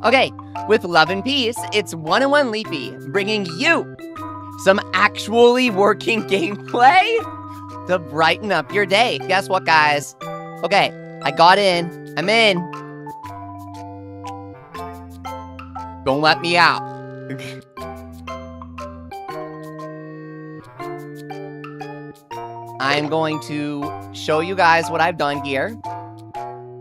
Okay, with love and peace, it's 101 Leafy, bringing you some actually working gameplay to brighten up your day. Guess what, guys? Okay, I got in. I'm in. Don't let me out. I'm going to show you guys what I've done here,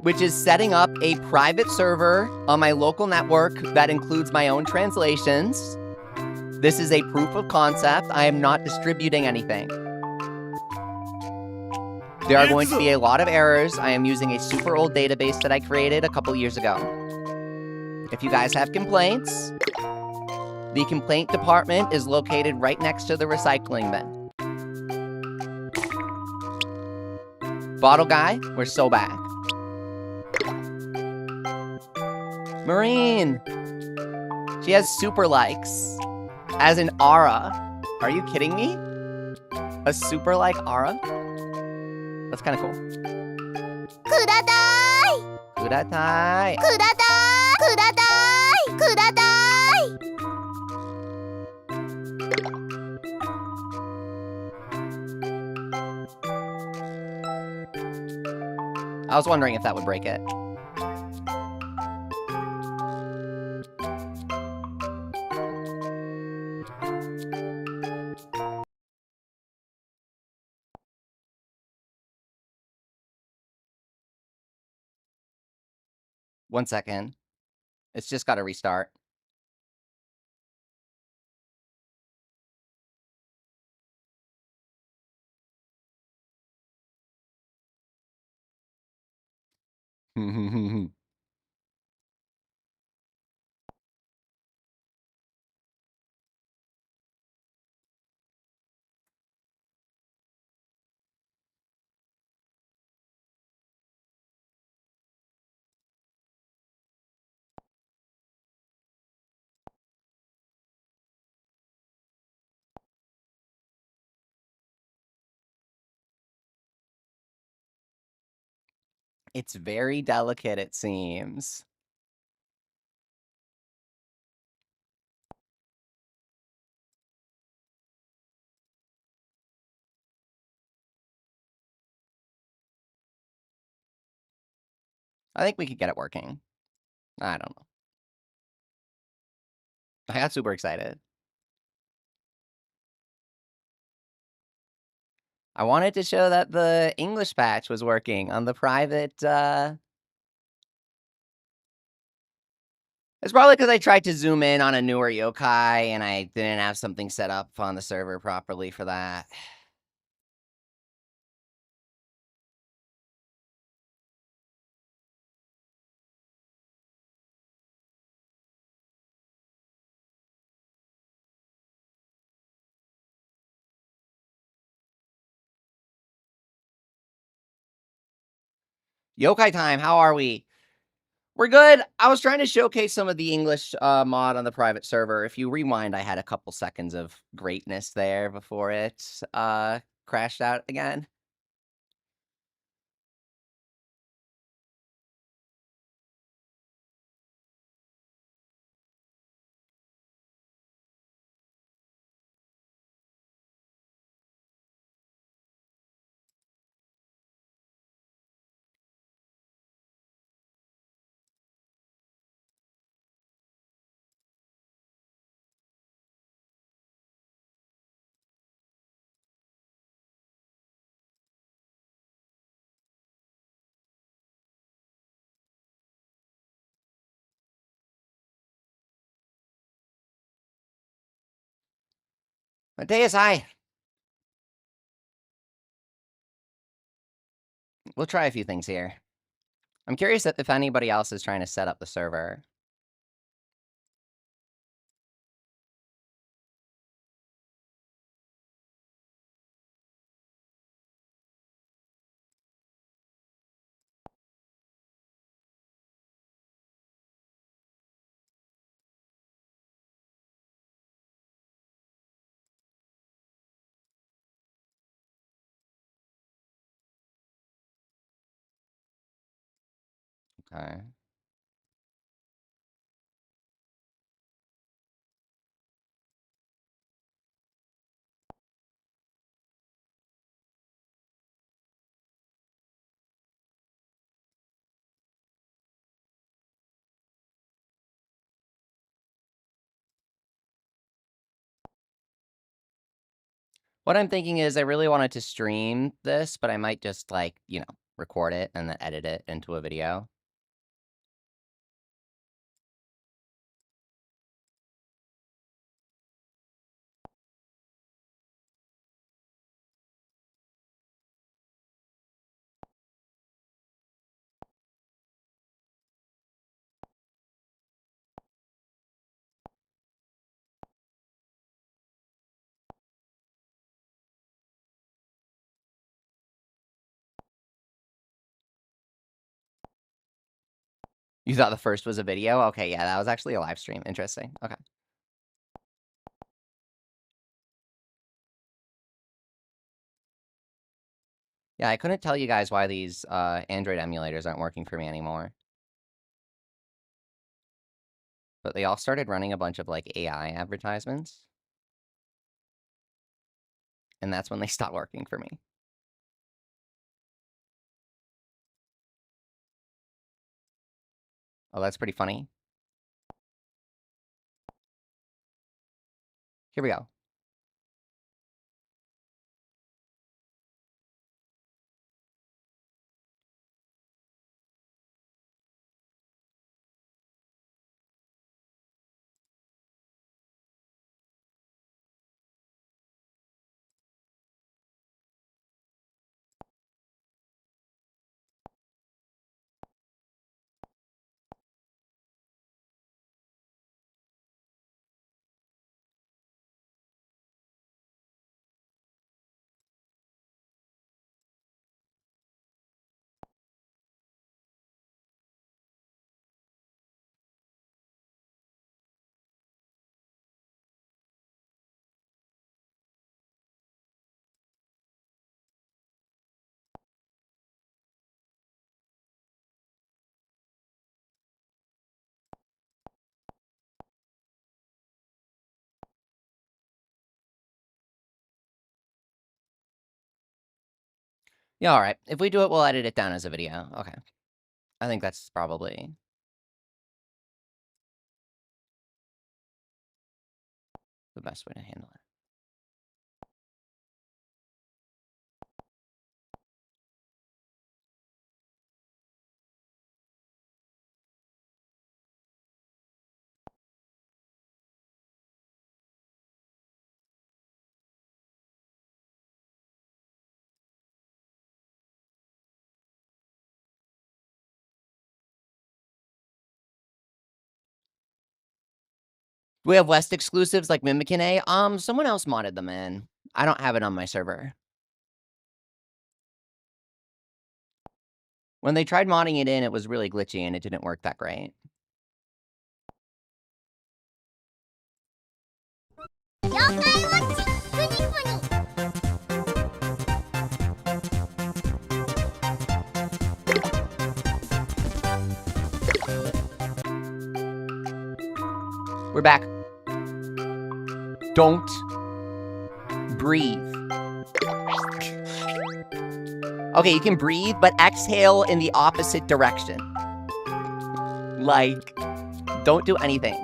which is setting up a private server on my local network that includes my own translations. This is a proof of concept. I am not distributing anything. There are going to be a lot of errors. I am using a super old database that I created a couple years ago. If you guys have complaints, the complaint department is located right next to the recycling bin. Bottle guy, we're so back. Marine. She has super likes. As an Aura. Are you kidding me? A super like Aura? That's kind of cool. Kudatai! Kudatai! Kudatai! Kudatai! Kudatai! I was wondering if that would break it. One second. It's just got to restart. It's very delicate, it seems. I think we could get it working. I don't know. I got super excited. I wanted to show that the English patch was working on the private, It's probably because I tried to zoom in on a newer yokai, and I didn't have something set up on the server properly for that. Yokai time, how are we? We're good. I was trying to showcase some of the English mod on the private server. If you rewind, I had a couple seconds of greatness there before it crashed out again. My day is high. We'll try a few things here. I'm curious if anybody else is trying to set up the server. Okay. What I'm thinking is I really wanted to stream this, but I might just, like, you know, record it and then edit it into a video. You thought the first was a video? Okay, yeah, that was actually a live stream. Interesting. Okay. Yeah, I couldn't tell you guys why these Android emulators aren't working for me anymore. But they all started running a bunch of, like, AI advertisements. And that's when they stopped working for me. Oh, that's pretty funny. Here we go. Yeah, all right. If we do it, we'll edit it down as a video. Okay. I think that's probably the best way to handle it. Do we have West exclusives like Mimikin A? Someone else modded them in. I don't have it on my server. When they tried modding it in, it was really glitchy and it didn't work that great. We're back. Don't breathe. Okay, you can breathe, but exhale in the opposite direction. Like, don't do anything.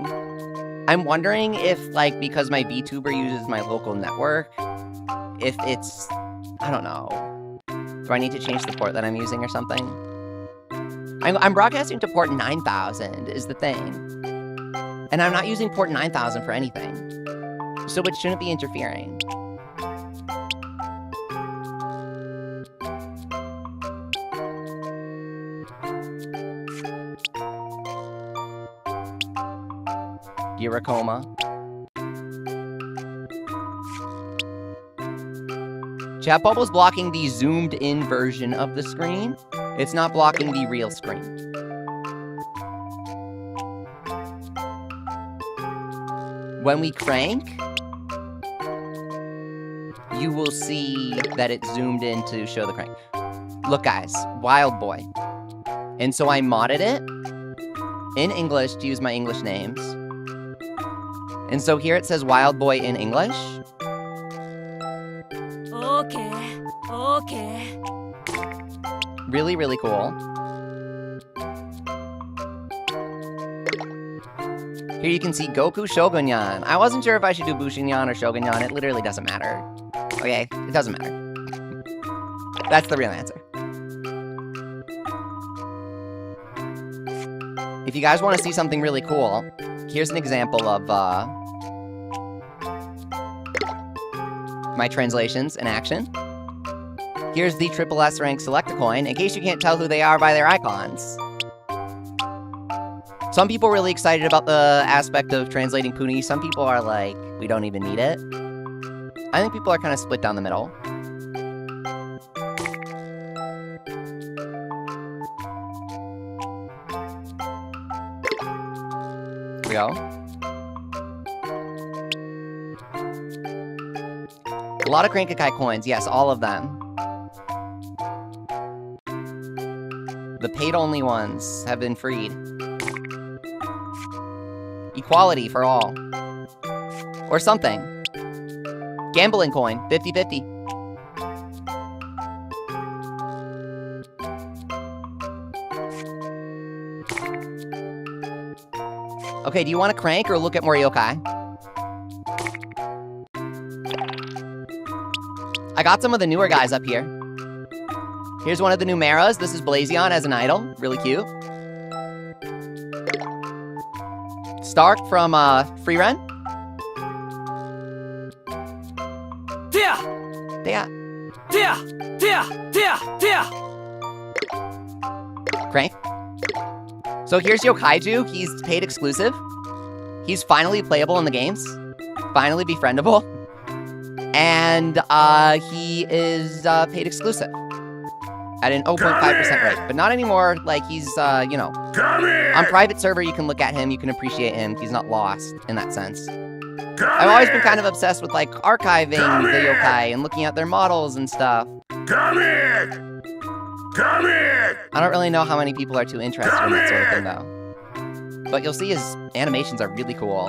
I'm wondering if, like, because my VTuber uses my local network, if it's, I don't know. Do I need to change the port that I'm using or something? I'm broadcasting to port 9000 is the thing. And I'm not using port 9000 for anything. So it shouldn't be interfering. Giracoma. Chat bubble's blocking the zoomed in version of the screen. It's not blocking the real screen. When we crank, you will see that it's zoomed in to show the crank. Look guys, Wild Boy. And so I modded it in English to use my English names. And so here it says Wild Boy in English. Okay, okay. Really, really cool. Here you can see Goku Shogunyan. I wasn't sure if I should do Bushinyan or Shogunyan. It literally doesn't matter. Okay, it doesn't matter. That's the real answer. If you guys want to see something really cool, here's an example of my translations in action. Here's the triple S rank Select-A-Coin, in case you can't tell who they are by their icons. Some people are really excited about the aspect of translating Puni. Some people are like, we don't even need it. I think people are kind of split down the middle. Here we go. A lot of Crank-A-Kai coins. Yes, all of them. The paid-only ones have been freed. Equality for all. Or something. Gambling coin, 50-50. Okay, do you want to crank or look at more yokai? I got some of the newer guys up here. Here's one of the new Maras. This is Blazion as an idol. Really cute. Stark from Freeren. Crank. So here's Yokaiju. He's paid exclusive. He's finally playable in the games. Finally befriendable. And he is paid exclusive. At an 0.5% rate. But not anymore. Like, he's, you know. On private server, you can look at him. You can appreciate him. He's not lost in that sense. I've always been kind of obsessed with, like, archiving the yokai and looking at their models and stuff. I don't really know how many people are too interested in that sort of thing, though. But you'll see his animations are really cool.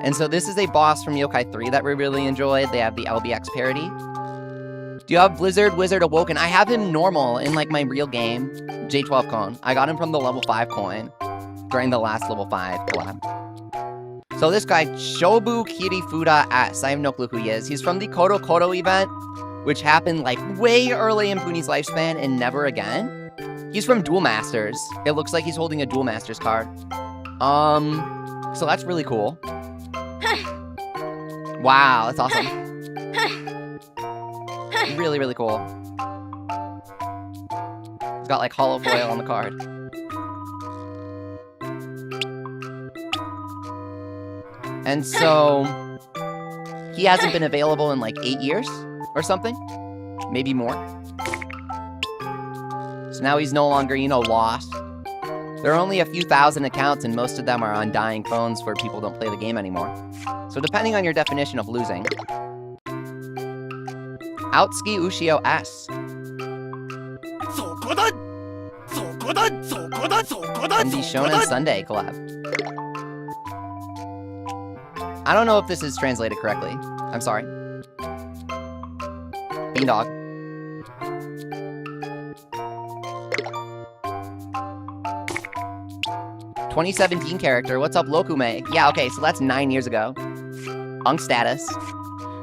And so this is a boss from Yokai 3 that we really enjoyed. They have the LBX parody. Do you have Blizzard Wizard Awoken? I have him normal in, like, my real game, J12 Cone. I got him from the level 5 coin during the last level 5 collab. So this guy, Shobu Kirifuda S. I have no clue who he is. He's from the Kodo Kodo event, which happened, like, way early in Puni's lifespan and never again. He's from Duel Masters. It looks like he's holding a Duel Masters card. So that's really cool. Wow, that's awesome. Really, really cool. It's got, like, hollow foil on the card. And so, he hasn't been available in, like, 8 years or something. Maybe more. So now he's no longer, you know, lost. There are only a few thousand accounts, and most of them are on dying phones where people don't play the game anymore. So depending on your definition of losing. Outski Ushio S. And the Shonen Sunday collab. I don't know if this is translated correctly. I'm sorry. Beandog. '2017 character. What's up, Lokume? Yeah, okay, so that's 9 years ago. Unk status.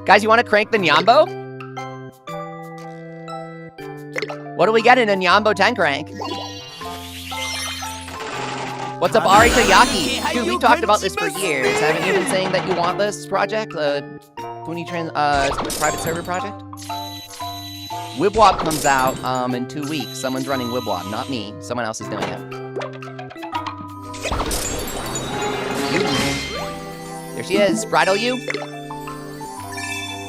Guys, you want to crank the Nyambo? What do we get in a Nyambo 10 crank? What's up, Ari Tayaki? Dude, we talked about this for years. Haven't you been saying that you want this project? Puni private server project? Wibwab comes out in 2 weeks. Someone's running Wibwab, not me. Someone else is doing it. There she is, Bridal You.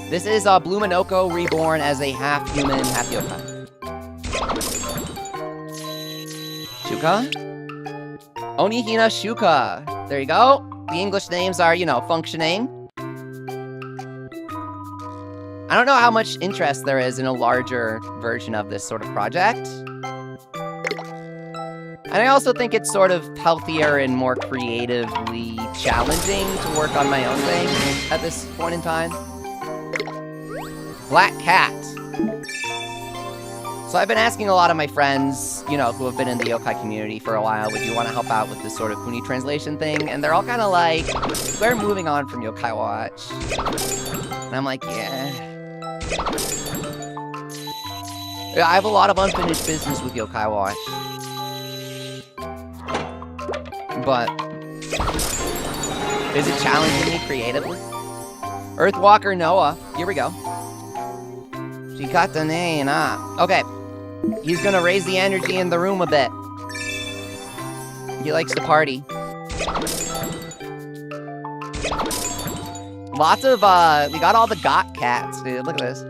This is Blue Minoko reborn as a half-human, half-yokai. Shuka? Onihina Shuka. There you go. The English names are, you know, functioning. I don't know how much interest there is in a larger version of this sort of project. And I also think it's sort of healthier and more creatively challenging to work on my own thing at this point in time. Black Cat. So I've been asking a lot of my friends, you know, who have been in the yokai community for a while, would you want to help out with this sort of Puni translation thing? And they're all kind of like, we're moving on from Yokai Watch. And I'm like, yeah. Yeah, I have a lot of unfinished business with Yokai Watch. But is it challenging me creatively? Earthwalker Noah. Here we go. Shikata ne na. Okay. He's gonna raise the energy in the room a bit. He likes to party. Lots of, we got all the got cats, dude. Look at this.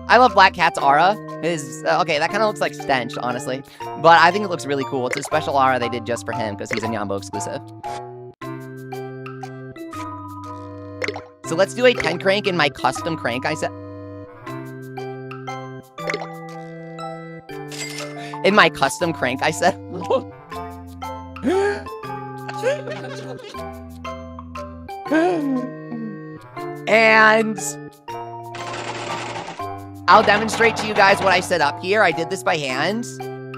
I love Black Cat's aura. Okay, that kind of looks like Stench, honestly. But I think it looks really cool. It's a special aura they did just for him because he's a Nyambo exclusive. So let's do a 10 crank in my custom crank I set. In my custom crank I set. And I'll demonstrate to you guys what I set up here. I did this by hand.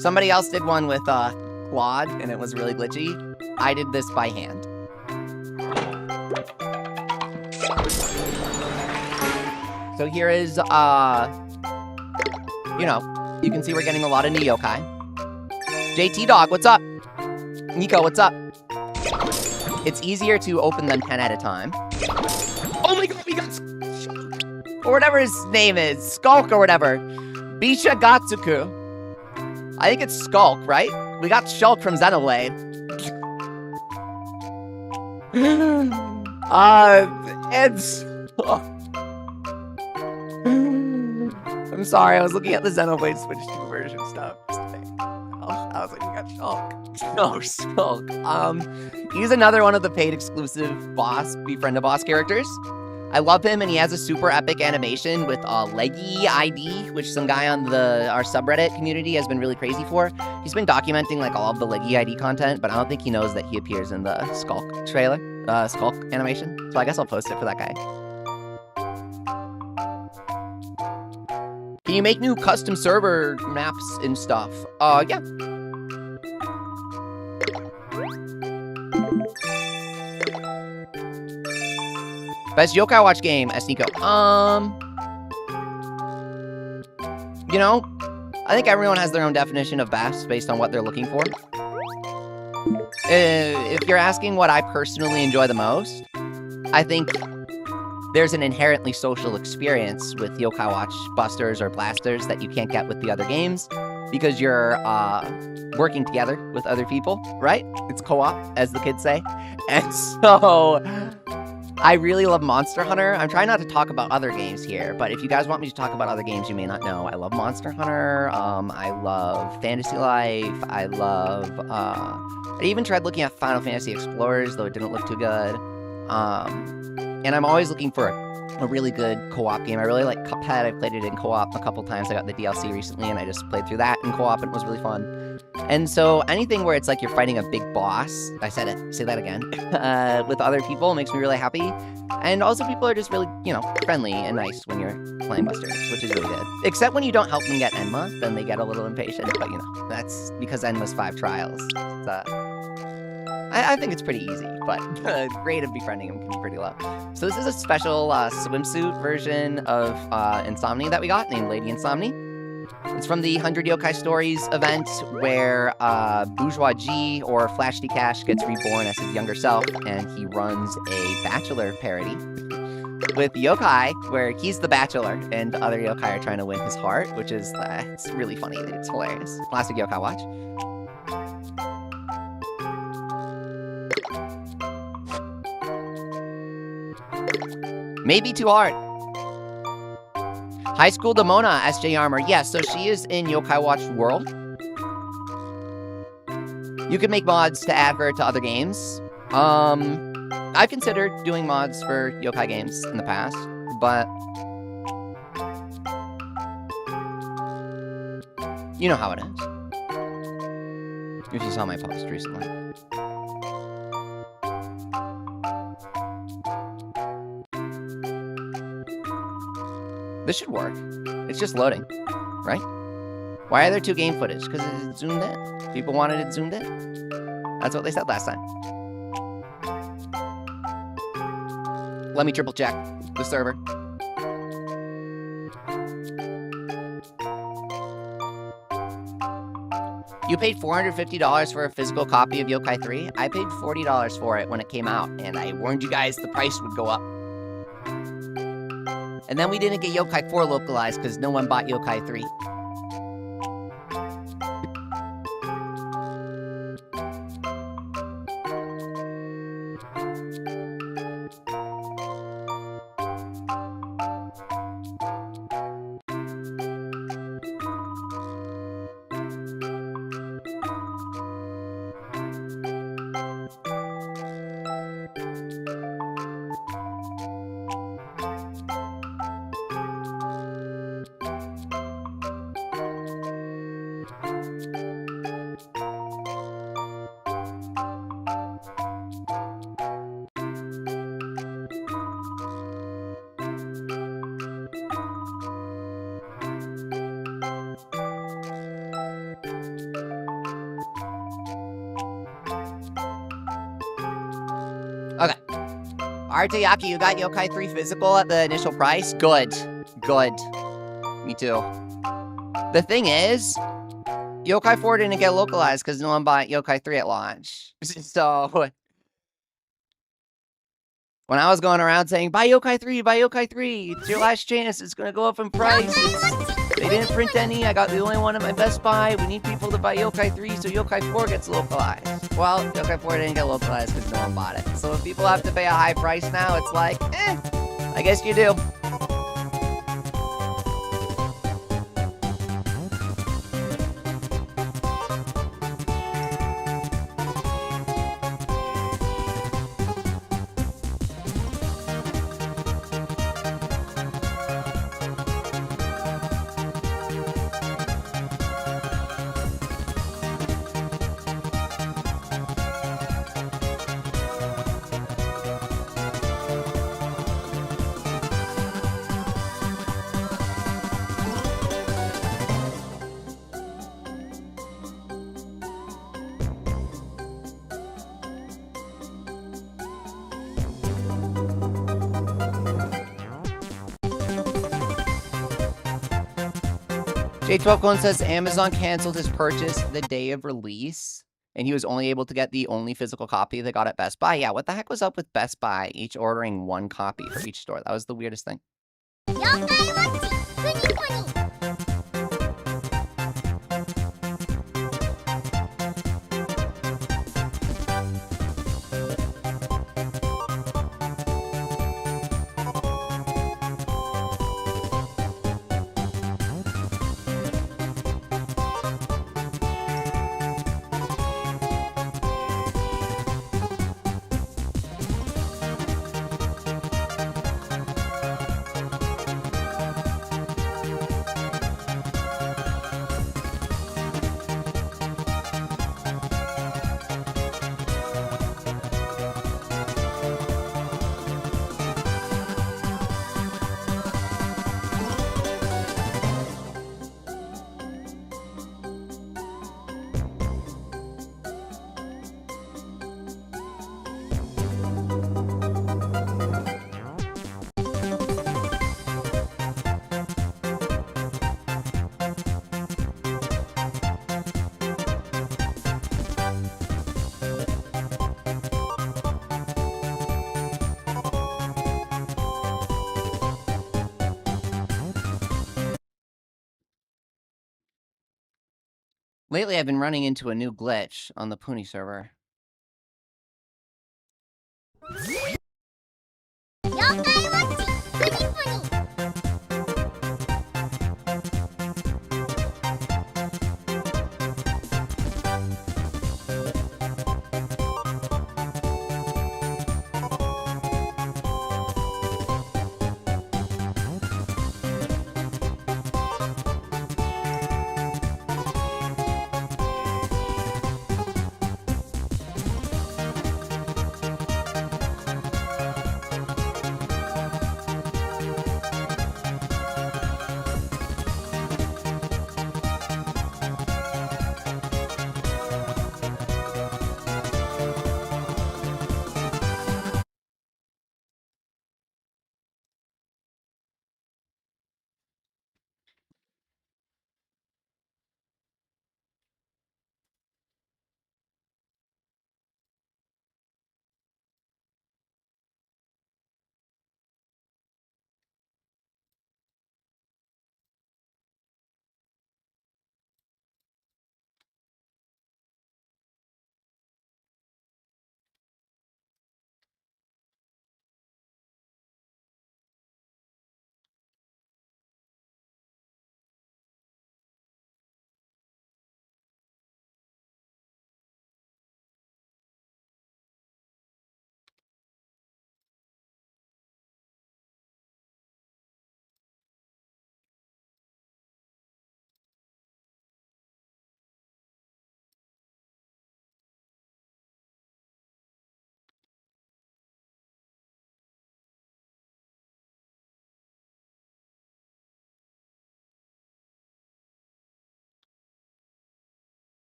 Somebody else did one with Claude, and it was really glitchy. I did this by hand. So here is, you know, you can see we're getting a lot of new yokai. JT Dog, what's up? Nico, what's up? It's easier to open them 10 at a time. Oh my god, we got Shulk! Or whatever his name is. Skulk or whatever. Bisha Gatsuku. I think it's Skulk, right? We got Shulk from Xenoblade. It's... I'm sorry, I was looking at the Xenoblade Switch 2 version stuff. I was like, we got Shulk. No, Shulk. He's another one of the paid exclusive boss, Befriend a Boss characters. I love him, and he has a super epic animation with Leggy ID, which some guy on our subreddit community has been really crazy for. He's been documenting like all of the Leggy ID content, but I don't think he knows that he appears in the Skulk trailer, Skulk animation. So I guess I'll post it for that guy. Can you make new custom server maps and stuff? Yeah. Best Yokai Watch game, Nico. You know, I think everyone has their own definition of best based on what they're looking for. If you're asking what I personally enjoy the most, I think there's an inherently social experience with Yokai Watch busters or blasters that you can't get with the other games because you're working together with other people, right? It's co-op, as the kids say. And so I really love Monster Hunter. I'm trying not to talk about other games here, but if you guys want me to talk about other games you may not know, I love Monster Hunter. I love Fantasy Life. I love, I even tried looking at Final Fantasy Explorers, though it didn't look too good. And I'm always looking for a really good co-op game. I really like Cuphead. I played it in co-op a couple times. I got the DLC recently, and I just played through that in co-op, and it was really fun. And so anything where it's like you're fighting a big boss, I said it, say that again, with other people makes me really happy. And also people are just really, you know, friendly and nice when you're playing busters, which is really good. Except when you don't help them get Enma, then they get a little impatient. But, you know, that's because Enma's 5 trials. I think it's pretty easy, but the rate of befriending him can be pretty low. So this is a special swimsuit version of Insomni that we got, named Lady Insomni. It's from the 100 Yokai Stories event, where Bourgeois G, or Flash D Cash, gets reborn as his younger self, and he runs a Bachelor parody with Yokai, where he's the Bachelor, and other Yokai are trying to win his heart, which is it's really funny. It's hilarious. Classic Yokai Watch. Maybe too hard. High School Demona, SJ Armor. Yes, so she is in Yokai Watch World. You can make mods to add her to other games. I've considered doing mods for Yokai games in the past, but you know how it is. If you saw my post recently. This should work. It's just loading, right? Why are there 2 game footage? Because it's zoomed in. People wanted it zoomed in. That's what they said last time. Let me triple check the server. You paid $450 for a physical copy of Yokai 3? I paid $40 for it when it came out, and I warned you guys the price would go up. And then we didn't get Yokai 4 localized because no one bought Yokai 3. Okay. Artayaki, you got Yokai 3 physical at the initial price? Good. Good. Me too. The thing is, Yokai 4 didn't get localized because no one bought Yokai 3 at launch. So, when I was going around saying, buy Yokai 3, buy Yokai 3, it's your last chance, it's gonna go up in price. They didn't print any, I got the only one at my Best Buy, we need people to buy Yokai 3 so Yokai 4 gets localized. Well, Yokai 4 didn't get localized because no one bought it. So if people have to pay a high price now, it's like, I guess you do. J12 Clone says Amazon canceled his purchase the day of release, and he was only able to get the only physical copy they got at Best Buy. Yeah, what the heck was up with Best Buy each ordering one copy for each store? That was the weirdest thing. Lately, I've been running into a new glitch on the Puni server.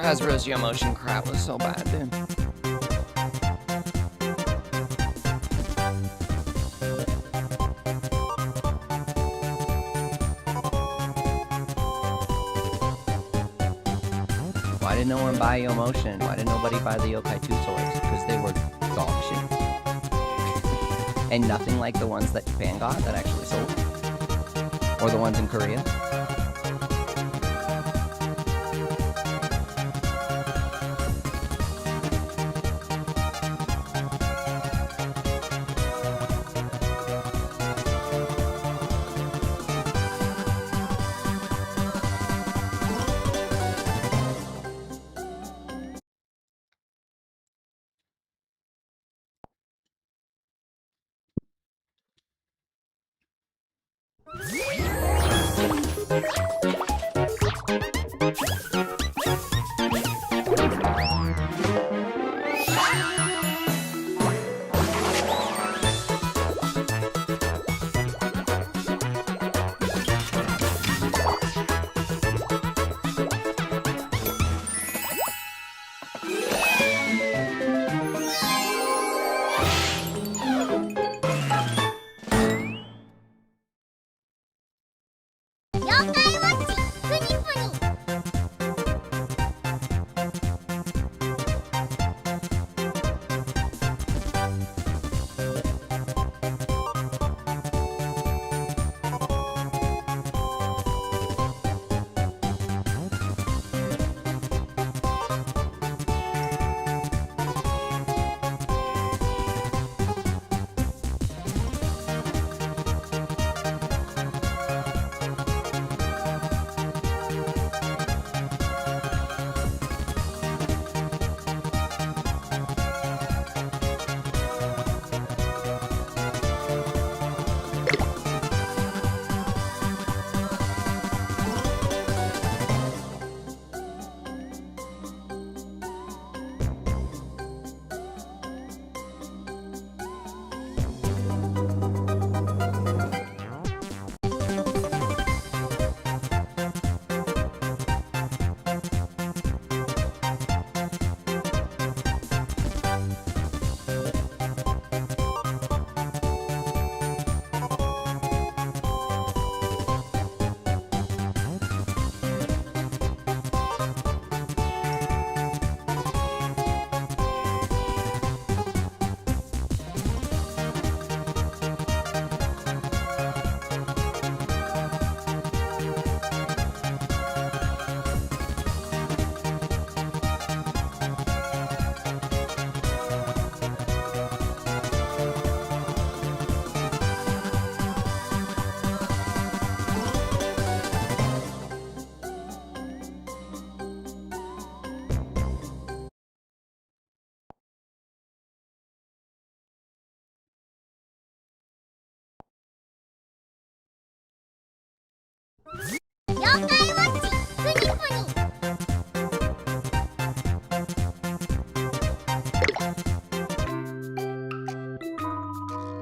Ezra's your motion crap was so bad, dude. Why did no one buy Yo Motion? Why did nobody buy the Yokai 2 toys? Because they were dog shit. And nothing like the ones that Japan got that actually sold. Or the ones in Korea.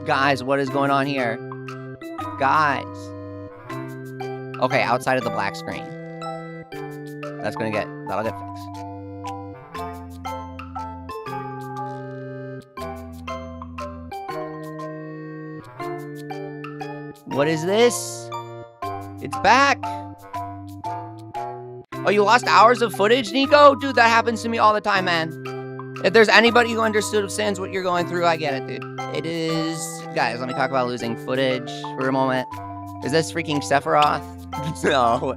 Guys, what is going on here? Guys. Okay, outside of the black screen. That'll get fixed. What is this? It's back. Oh, you lost hours of footage, Nico? Dude, that happens to me all the time, man. If there's anybody who understands what you're going through, I get it, dude. It is... Guys, let me talk about losing footage for a moment. Is this freaking Sephiroth? No.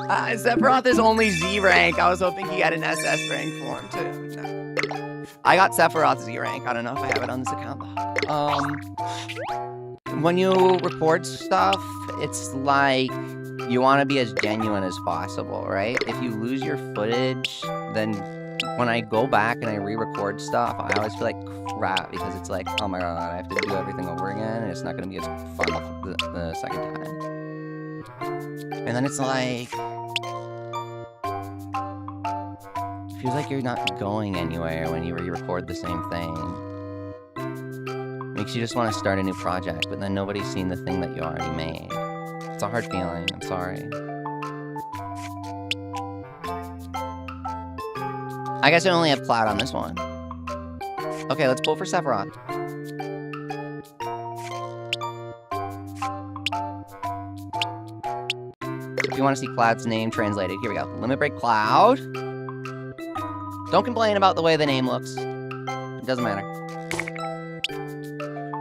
Sephiroth is only Z rank. I was hoping he had an SS rank for him, too. No. I got Sephiroth Z rank. I don't know if I have it on this account, though. When you record stuff, it's like you want to be as genuine as possible, right? If you lose your footage, then when I go back and I re-record stuff, I always feel like crap because it's like, oh my god, I have to do everything over again, and it's not going to be as fun the second time. And then it's like, it feels like you're not going anywhere when you re-record the same thing. Makes you just want to start a new project, but then nobody's seen the thing that you already made. It's a hard feeling, I'm sorry. I guess I only have Cloud on this one. Okay, let's pull for Sephiroth. So if you want to see Cloud's name translated, here we go. Limit Break Cloud. Don't complain about the way the name looks. It doesn't matter.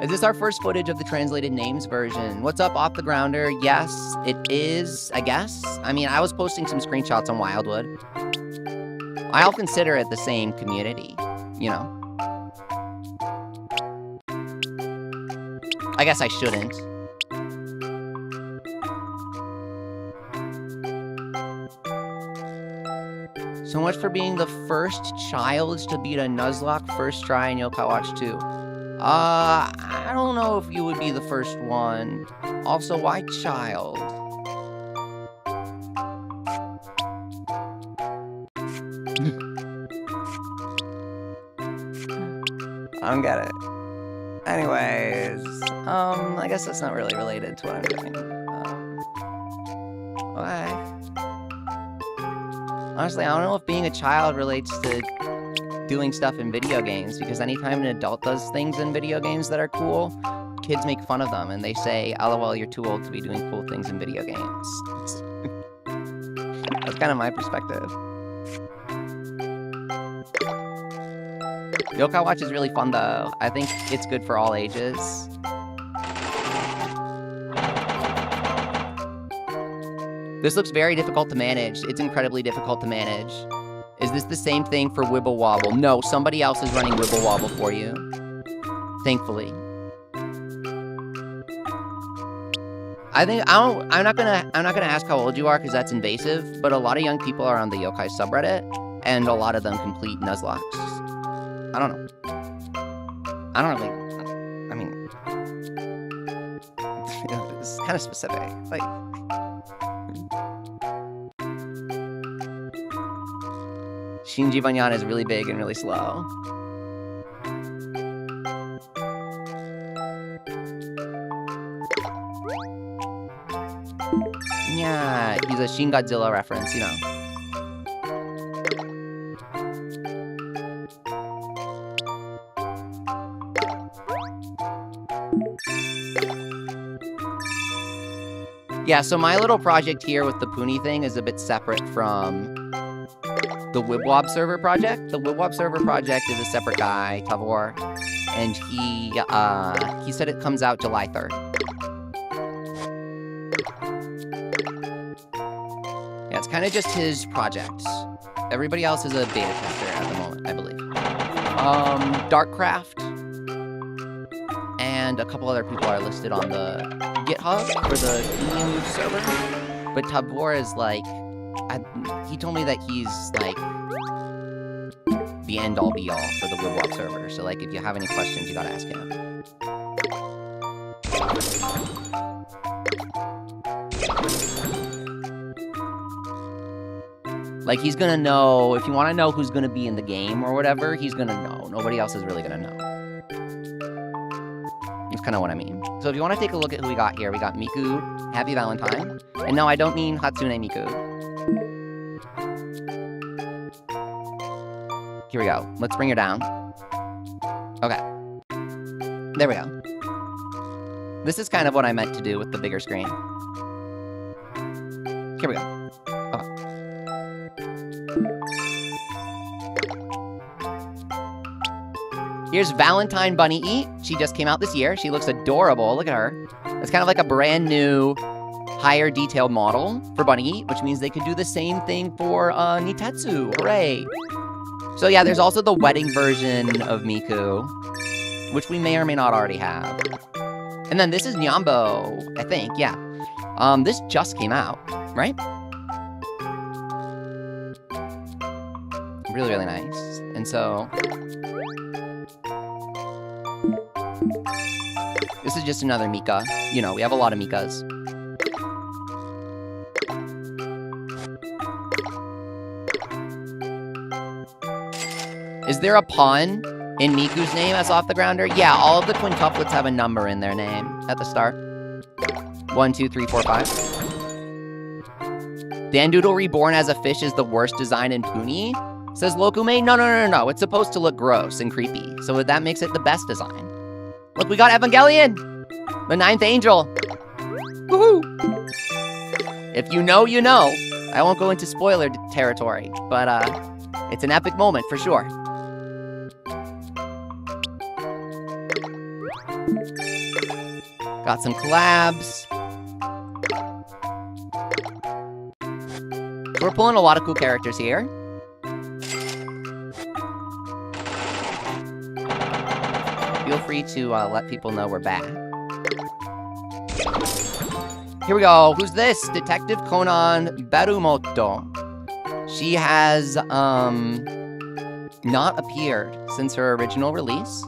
Is this our first footage of the translated names version? What's up, Off the Grounder? Yes, it is, I guess. I mean, I was posting some screenshots on Wildwood. I'll consider it the same community, you know? I guess I shouldn't. So much for being the first child to beat a Nuzlocke first try in Yokai Watch 2. I don't know if you would be the first one. Also, why child? I don't get it. Anyways, I guess that's not really related to what I'm doing. Okay. Honestly, I don't know if being a child relates to doing stuff in video games, because anytime an adult does things in video games that are cool, kids make fun of them, and they say, LOL, you're too old to be doing cool things in video games. That's kind of my perspective. Yokai Watch is really fun, though. I think it's good for all ages. This looks very difficult to manage. It's incredibly difficult to manage. Is this the same thing for Wibble Wobble? No, somebody else is running Wibble Wobble for you. Thankfully. I'm not gonna ask how old you are, because that's invasive, but a lot of young people are on the Yokai subreddit, and a lot of them complete Nuzlocks. I don't know. I don't really... I mean... it's kind of specific. Like... Shinji Banyan is really big and really slow. Yeah, he's a Shin Godzilla reference, you know. Yeah, so my little project here with the Puni thing is a bit separate from the Wibwob server project. The Wibwob server project is a separate guy, Tavor, and he said it comes out July 3rd. Yeah, it's kind of just his project. Everybody else is a beta tester at the moment, I believe. Darkcraft and a couple other people are listed on the GitHub for the new server, but Tavor is like, he told me that he's, like, the end-all be-all for the Wibwob server. So, like, if you have any questions, you gotta ask him. Like, he's gonna know, if you want to know who's gonna be in the game or whatever, he's gonna know. Nobody else is really gonna know. That's kind of what I mean. So if you want to take a look at who we got here, we got Miku, Happy Valentine. And no, I don't mean Hatsune Miku. Here we go. Let's bring her down. Okay. There we go. This is kind of what I meant to do with the bigger screen. Here we go. Okay. Here's Valentine Bunny Eat. She just came out this year. She looks adorable. Look at her. It's kind of like a brand new, higher detailed model for Bunny Eat, which means they could do the same thing for Nitetsu. Hooray! So yeah, there's also the wedding version of Miku, which we may or may not already have. And then this is Nyambo, I think, yeah. This just came out, right? Really, really nice. And so... this is just another Mika. You know, we have a lot of Mikas. Is there a pun in Miku's name as Off the Grounder? Yeah, all of the quintuplets have a number in their name at the start. 1, 2, 3, 4, 5. Dandoodle Reborn as a fish is the worst design in Puni. Says Lokume, no. It's supposed to look gross and creepy. So that makes it the best design. Look, we got Evangelion! The 9th angel. Woohoo! If you know, you know. I won't go into spoiler territory, but it's an epic moment for sure. Got some collabs. So we're pulling a lot of cool characters here. Feel free to let people know we're back. Here we go. Who's this? Detective Conan Berumoto. She has not appeared since her original release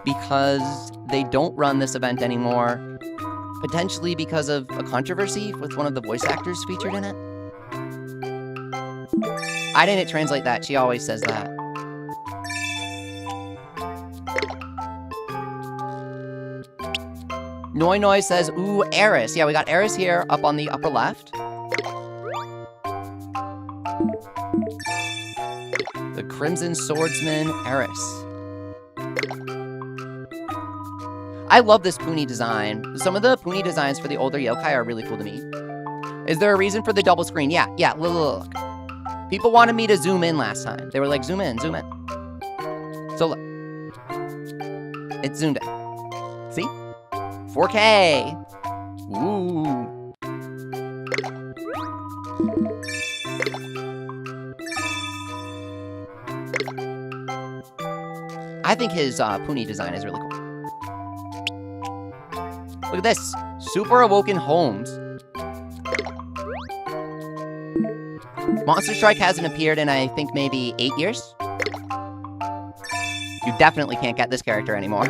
because they don't run this event anymore. Potentially because of a controversy with one of the voice actors featured in it. I didn't translate that. She always says that. Noi says, ooh, Eris. Yeah, we got Eris here up on the upper left. The Crimson Swordsman, Eris. I love this Puni design. Some of the Puni designs for the older yokai are really cool to me. Is there a reason for the double screen? Yeah, look. People wanted me to zoom in last time. They were like, zoom in. So look. It's zoomed in. See? 4K. Ooh. I think his Puni design is really cool. Look at this. Super Awoken Holmes. Monster Strike hasn't appeared in, I think, maybe 8 years. You definitely can't get this character anymore.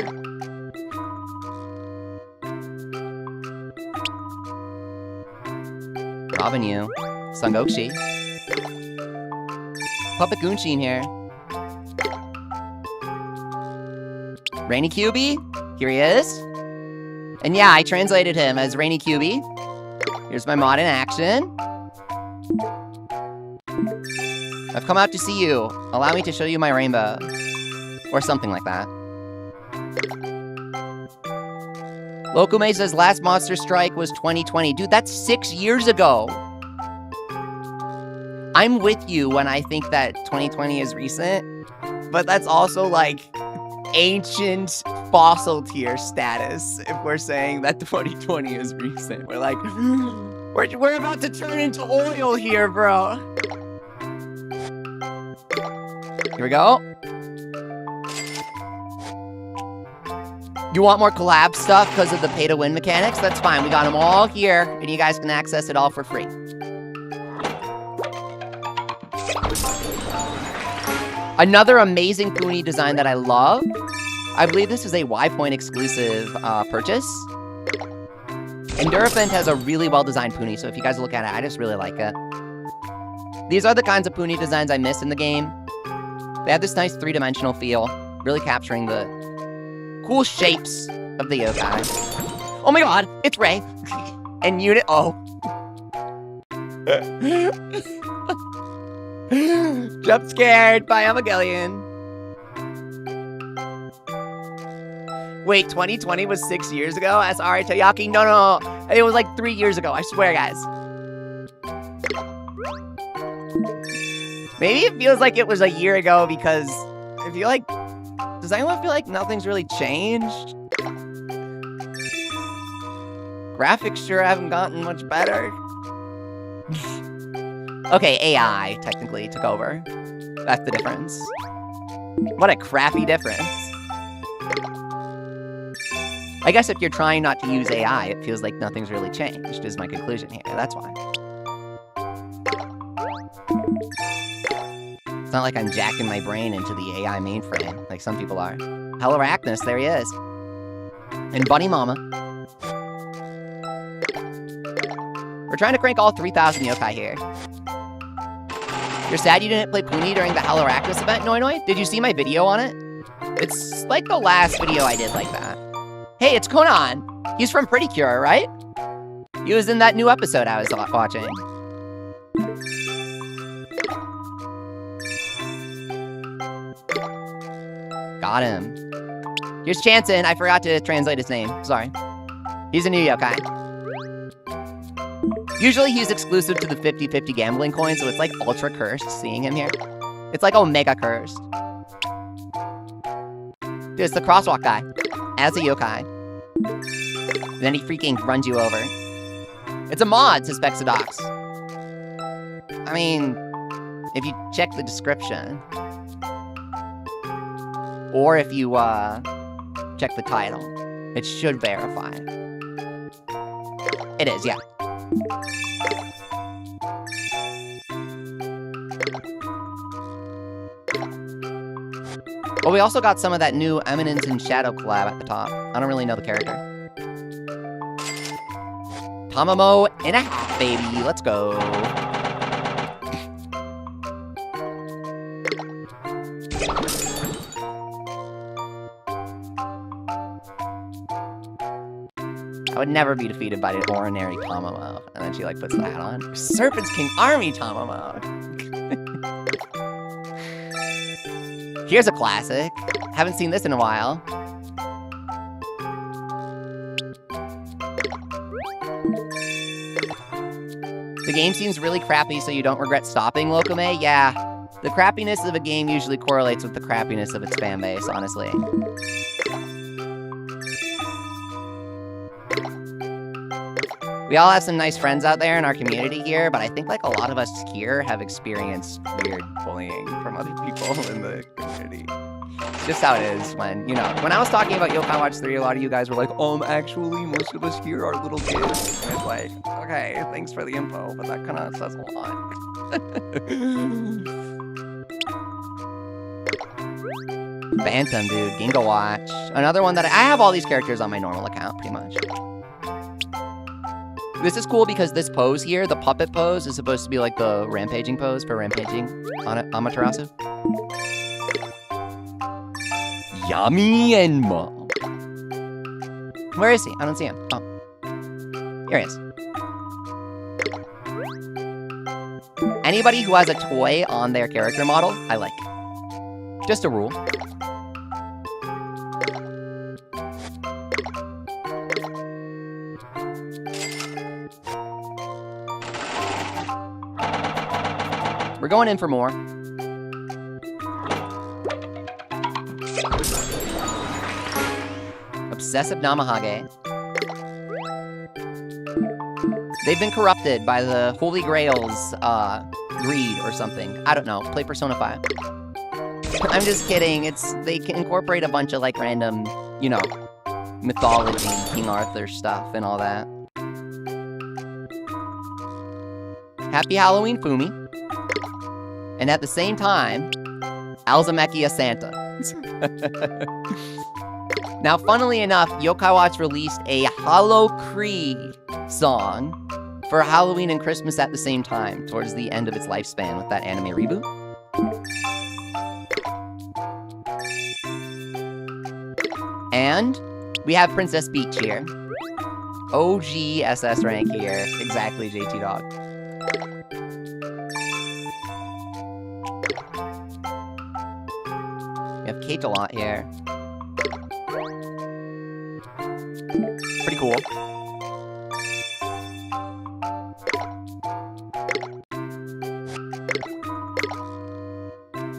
Robin Yu. Sungokshi. Puppet Gunshin here. Rainy QB. Here he is. And yeah, I translated him as Rainy QB. Here's my mod in action. I've come out to see you. Allow me to show you my rainbow. Or something like that. Lokume says last Monster Strike was 2020. Dude, that's 6 years ago. I'm with you when I think that 2020 is recent. But that's also like ancient fossil tier status if we're saying that 2020 is recent. We're like, we're about to turn into oil here, bro. Here we go. You want more collab stuff because of the pay-to-win mechanics? That's fine. We got them all here, and you guys can access it all for free. Another amazing Puni design that I love. I believe this is a Y-Point exclusive purchase. And Durafint has a really well-designed Puni, so if you guys look at it, I just really like it. These are the kinds of Puni designs I miss in the game. They have this nice three-dimensional feel, really capturing the cool shapes of the yokai. Oh my god, it's Ray! And Unit, oh. Jump scared by Evangelion. Wait, 2020 was 6 years ago? SRI Toyaki? No. It was like 3 years ago, I swear, guys. Maybe it feels like it was a year ago because I feel like... Does anyone feel like nothing's really changed? Graphics sure haven't gotten much better. Okay, AI technically took over. That's the difference. What a crappy difference. I guess if you're trying not to use AI, it feels like nothing's really changed, is my conclusion here. That's why. It's not like I'm jacking my brain into the AI mainframe, like some people are. Hellarachnus, there he is. And Bunny Mama. We're trying to crank all 3,000 yokai here. You're sad you didn't play Puni during the Hellarachnus event, Noi? Did you see my video on it? It's like the last video I did like that. Hey, it's Conan. He's from Pretty Cure, right? He was in that new episode I was watching. got him. Here's Chanson. I forgot to translate his name. Sorry. He's a new yokai. Usually he's exclusive to the 50-50 gambling coin, so it's like ultra cursed seeing him here. It's like omega cursed. Dude, it's the crosswalk guy. As a yokai. And then he freaking runs you over. It's a mod, says Spexadox. I mean, if you check the description. Or if you, check the title. It should verify. It is, yeah. But we also got some of that new Eminence and Shadow collab at the top. I don't really know the character. Tamamo and a half, baby. Let's go. I would never be defeated by an ordinary Tamamo. And then she like puts the hat on. Serpent's King Army Tamamo. Here's a classic. Haven't seen this in a while. The game seems really crappy, so you don't regret stopping, Lokame? Yeah. The crappiness of a game usually correlates with the crappiness of its fan base, honestly. We all have some nice friends out there in our community here, but I think like a lot of us here have experienced weird bullying from other people in the community. It's just how it is when, you know, when I was talking about Yokai Watch 3, a lot of you guys were like, actually, most of us here are little kids. And it's like, okay, thanks for the info, but that kind of says a lot. Phantom, dude, Ginga Watch. Another one that I have all these characters on my normal account, pretty much. This is cool because this pose here, the puppet pose, is supposed to be like the rampaging pose for rampaging on Amaterasu. Yummy and Mo. Where is he? I don't see him. Oh. Here he is. Anybody who has a toy on their character model, I like. Just a rule. We're going in for more. Obsessive Namahage. They've been corrupted by the Holy Grail's greed or something. I don't know. Play Persona 5. I'm just kidding. They can incorporate a bunch of like random, you know, mythology, King Arthur stuff and all that. Happy Halloween, Fumi. And at the same time, Alzamekia Santa. Now, funnily enough, Yokai Watch released a Hollow Cree song for Halloween and Christmas at the same time, towards the end of its lifespan with that anime reboot. And we have Princess Peach here. OG SS rank here. Exactly, JT Dog. We have Kate a lot here. Pretty cool.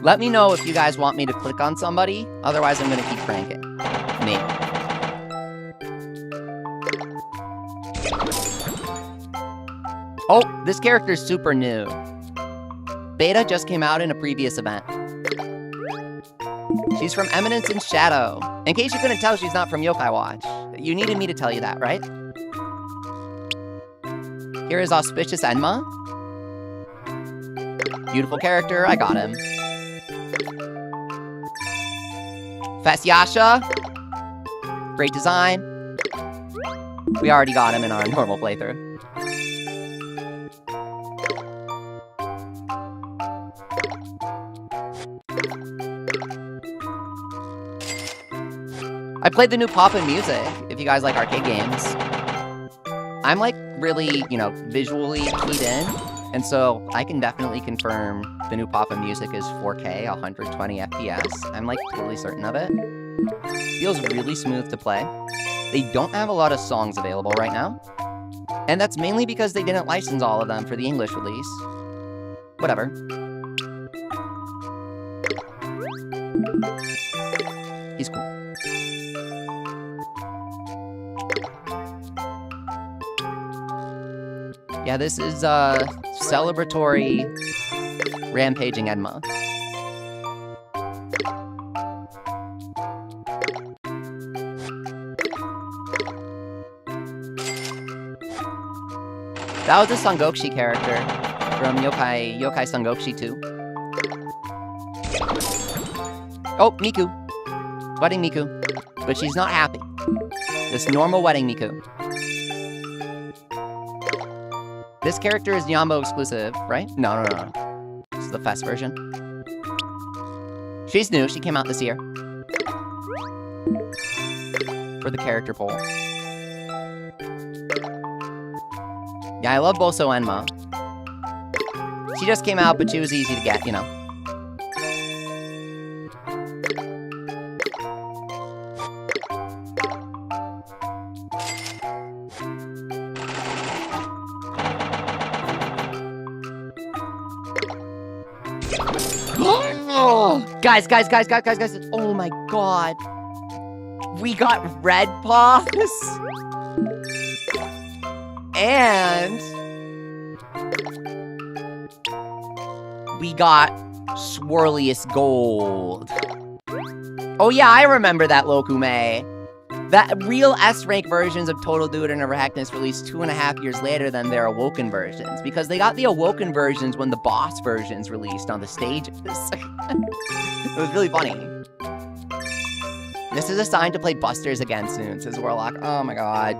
Let me know if you guys want me to click on somebody. Otherwise, I'm going to keep cranking. Me. Oh, this character's super new. Beta just came out in a previous event. She's from Eminence and Shadow. In case you couldn't tell, she's not from Yokai Watch. You needed me to tell you that, right? Here is Auspicious Enma. Beautiful character, I got him. Fast Yasha. Great design. We already got him in our normal playthrough. I played the new Poppin' music, if you guys like arcade games. I'm like really, you know, visually keyed in. And so I can definitely confirm the new Papa music is 4K, 120 FPS. I'm like totally certain of it. Feels really smooth to play. They don't have a lot of songs available right now. And that's mainly because they didn't license all of them for the English release. Whatever. He's cool. Yeah, this is celebratory rampaging Enma. That was a Sangokshi character from Yokai Sangokshi 2. Oh, Miku. Wedding Miku. But she's not happy. Just normal wedding Miku. This character is Yambo exclusive, right? No. This is the Fest version. She's new. She came out this year. For the character poll. Yeah, I love Boso Enma. She just came out, but she was easy to get, you know. Guys. Oh my god. We got red paws. And we got swirliest gold. Oh yeah, I remember that Lokume. That real S-rank versions of Total Dude and Overhackness released 2.5 years later than their Awoken versions, because they got the Awoken versions when the boss versions released on the stages. It was really funny. This is a sign to play Busters again soon, says Warlock. Oh my god.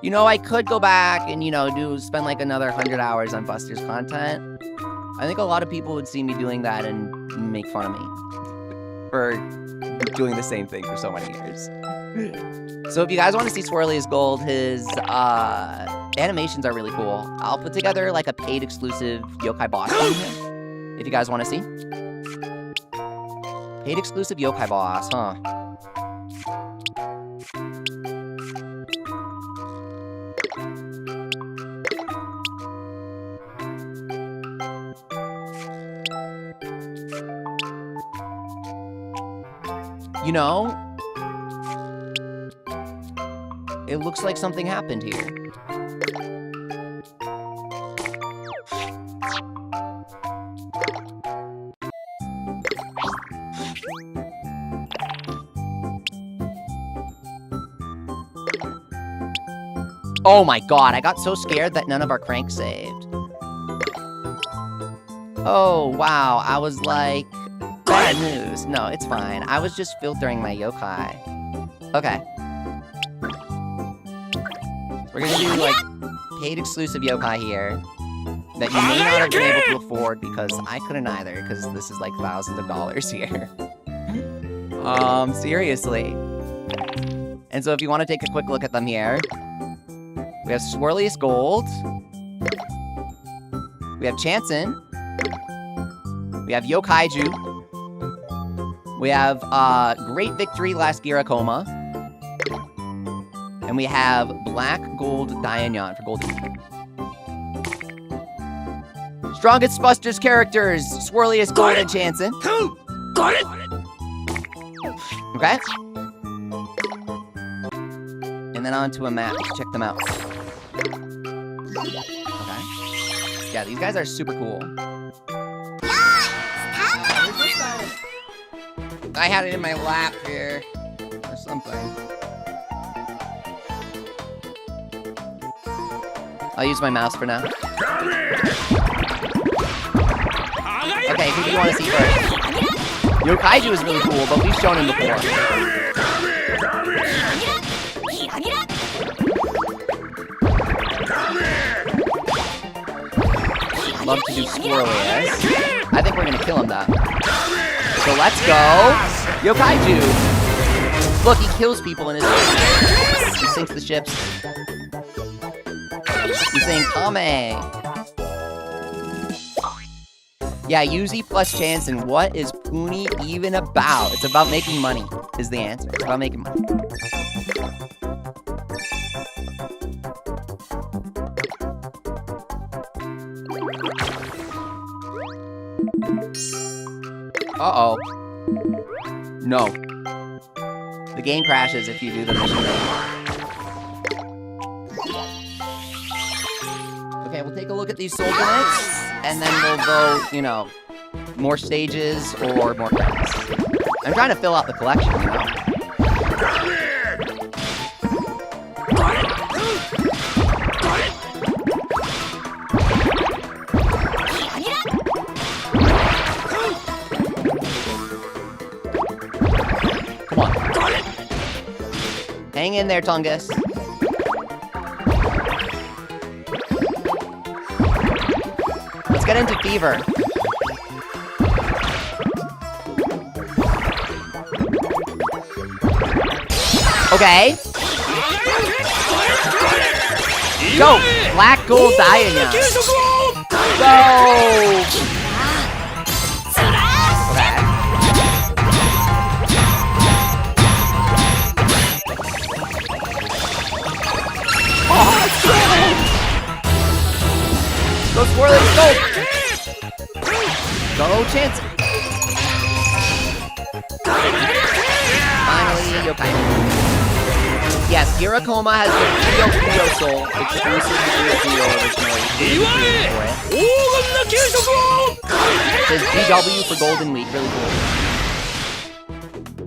You know, I could go back and, you know, spend like another 100 hours on Busters content. I think a lot of people would see me doing that and make fun of me for doing the same thing for so many years. So if you guys want to see Swirly as Gold, his animations are really cool. I'll put together like a paid exclusive Yokai boss thing if you guys want to see. Paid exclusive Yokai boss, huh? You know, it looks like something happened here. Oh my god, I got so scared that none of our cranks saved. Oh wow, I was like, bad news. No, it's fine. I was just filtering my yokai. Okay. We're gonna do like paid exclusive yokai here that you may not have been able to afford because I couldn't either, because this is like thousands of dollars here. Seriously. And so if you want to take a quick look at them here, we have Swirliest Gold. We have Chanson. We have Yokaiju. We have Great Victory Last Girakoma. And we have Black Gold Dianyon for Gold. Strongest Busters characters, Swirliest Gold and Chanson. Got it! Okay. And then on to a map. Let's check them out. Okay. Yeah, these guys are super cool. I had it in my lap here. Or something. I'll use my mouse for now. Okay, who do you want to see first? Yokaiju is really cool, but we've shown him before. Love to do Swirliest. I think we're gonna kill him though. So let's go! Yokaiju! Look, he kills people in his ships. He sinks the ships. He's saying Kame. Yeah, use E plus chance, and what is Puni even about? It's about making money, is the answer. It's about making money. Uh-oh. No. The game crashes if you do the mission. Okay, we'll take a look at these soul points, and then we'll vote, you know, more stages or more credits. I'm trying to fill out the collection, you know? Come on. Hang in there, Tungus. Let's get into Fever. Okay. Go! Black Gold Diana. Go! Okay. Go Swirly, go! Go Chance! Finally, Yokai. Yes, Hirakoma has the Puyo Soul, exclusive to Puyo originally. It says GW for Golden Week, really cool.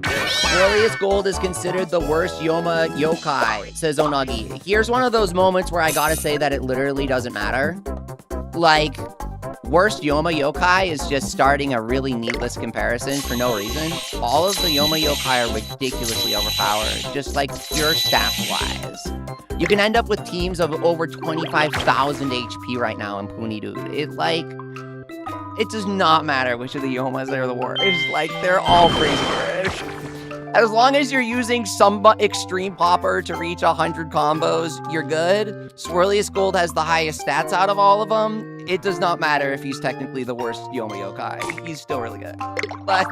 Swirliest Gold is considered the worst Yoma Yokai, says Onagi. Here's one of those moments where I gotta say that it literally doesn't matter. Like, worst Yoma Yokai is just starting a really needless comparison for no reason. All of the Yoma Yokai are ridiculously overpowered, just like pure stats-wise. You can end up with teams of over 25,000 HP right now in Puni, dude. It does not matter which of the Yomas are the worst. Like, they're all crazy good. As long as you're using some extreme popper to reach 100 combos, you're good. Swirliest Gold has the highest stats out of all of them. It does not matter if he's technically the worst Yoma Yokai. He's still really good. Like,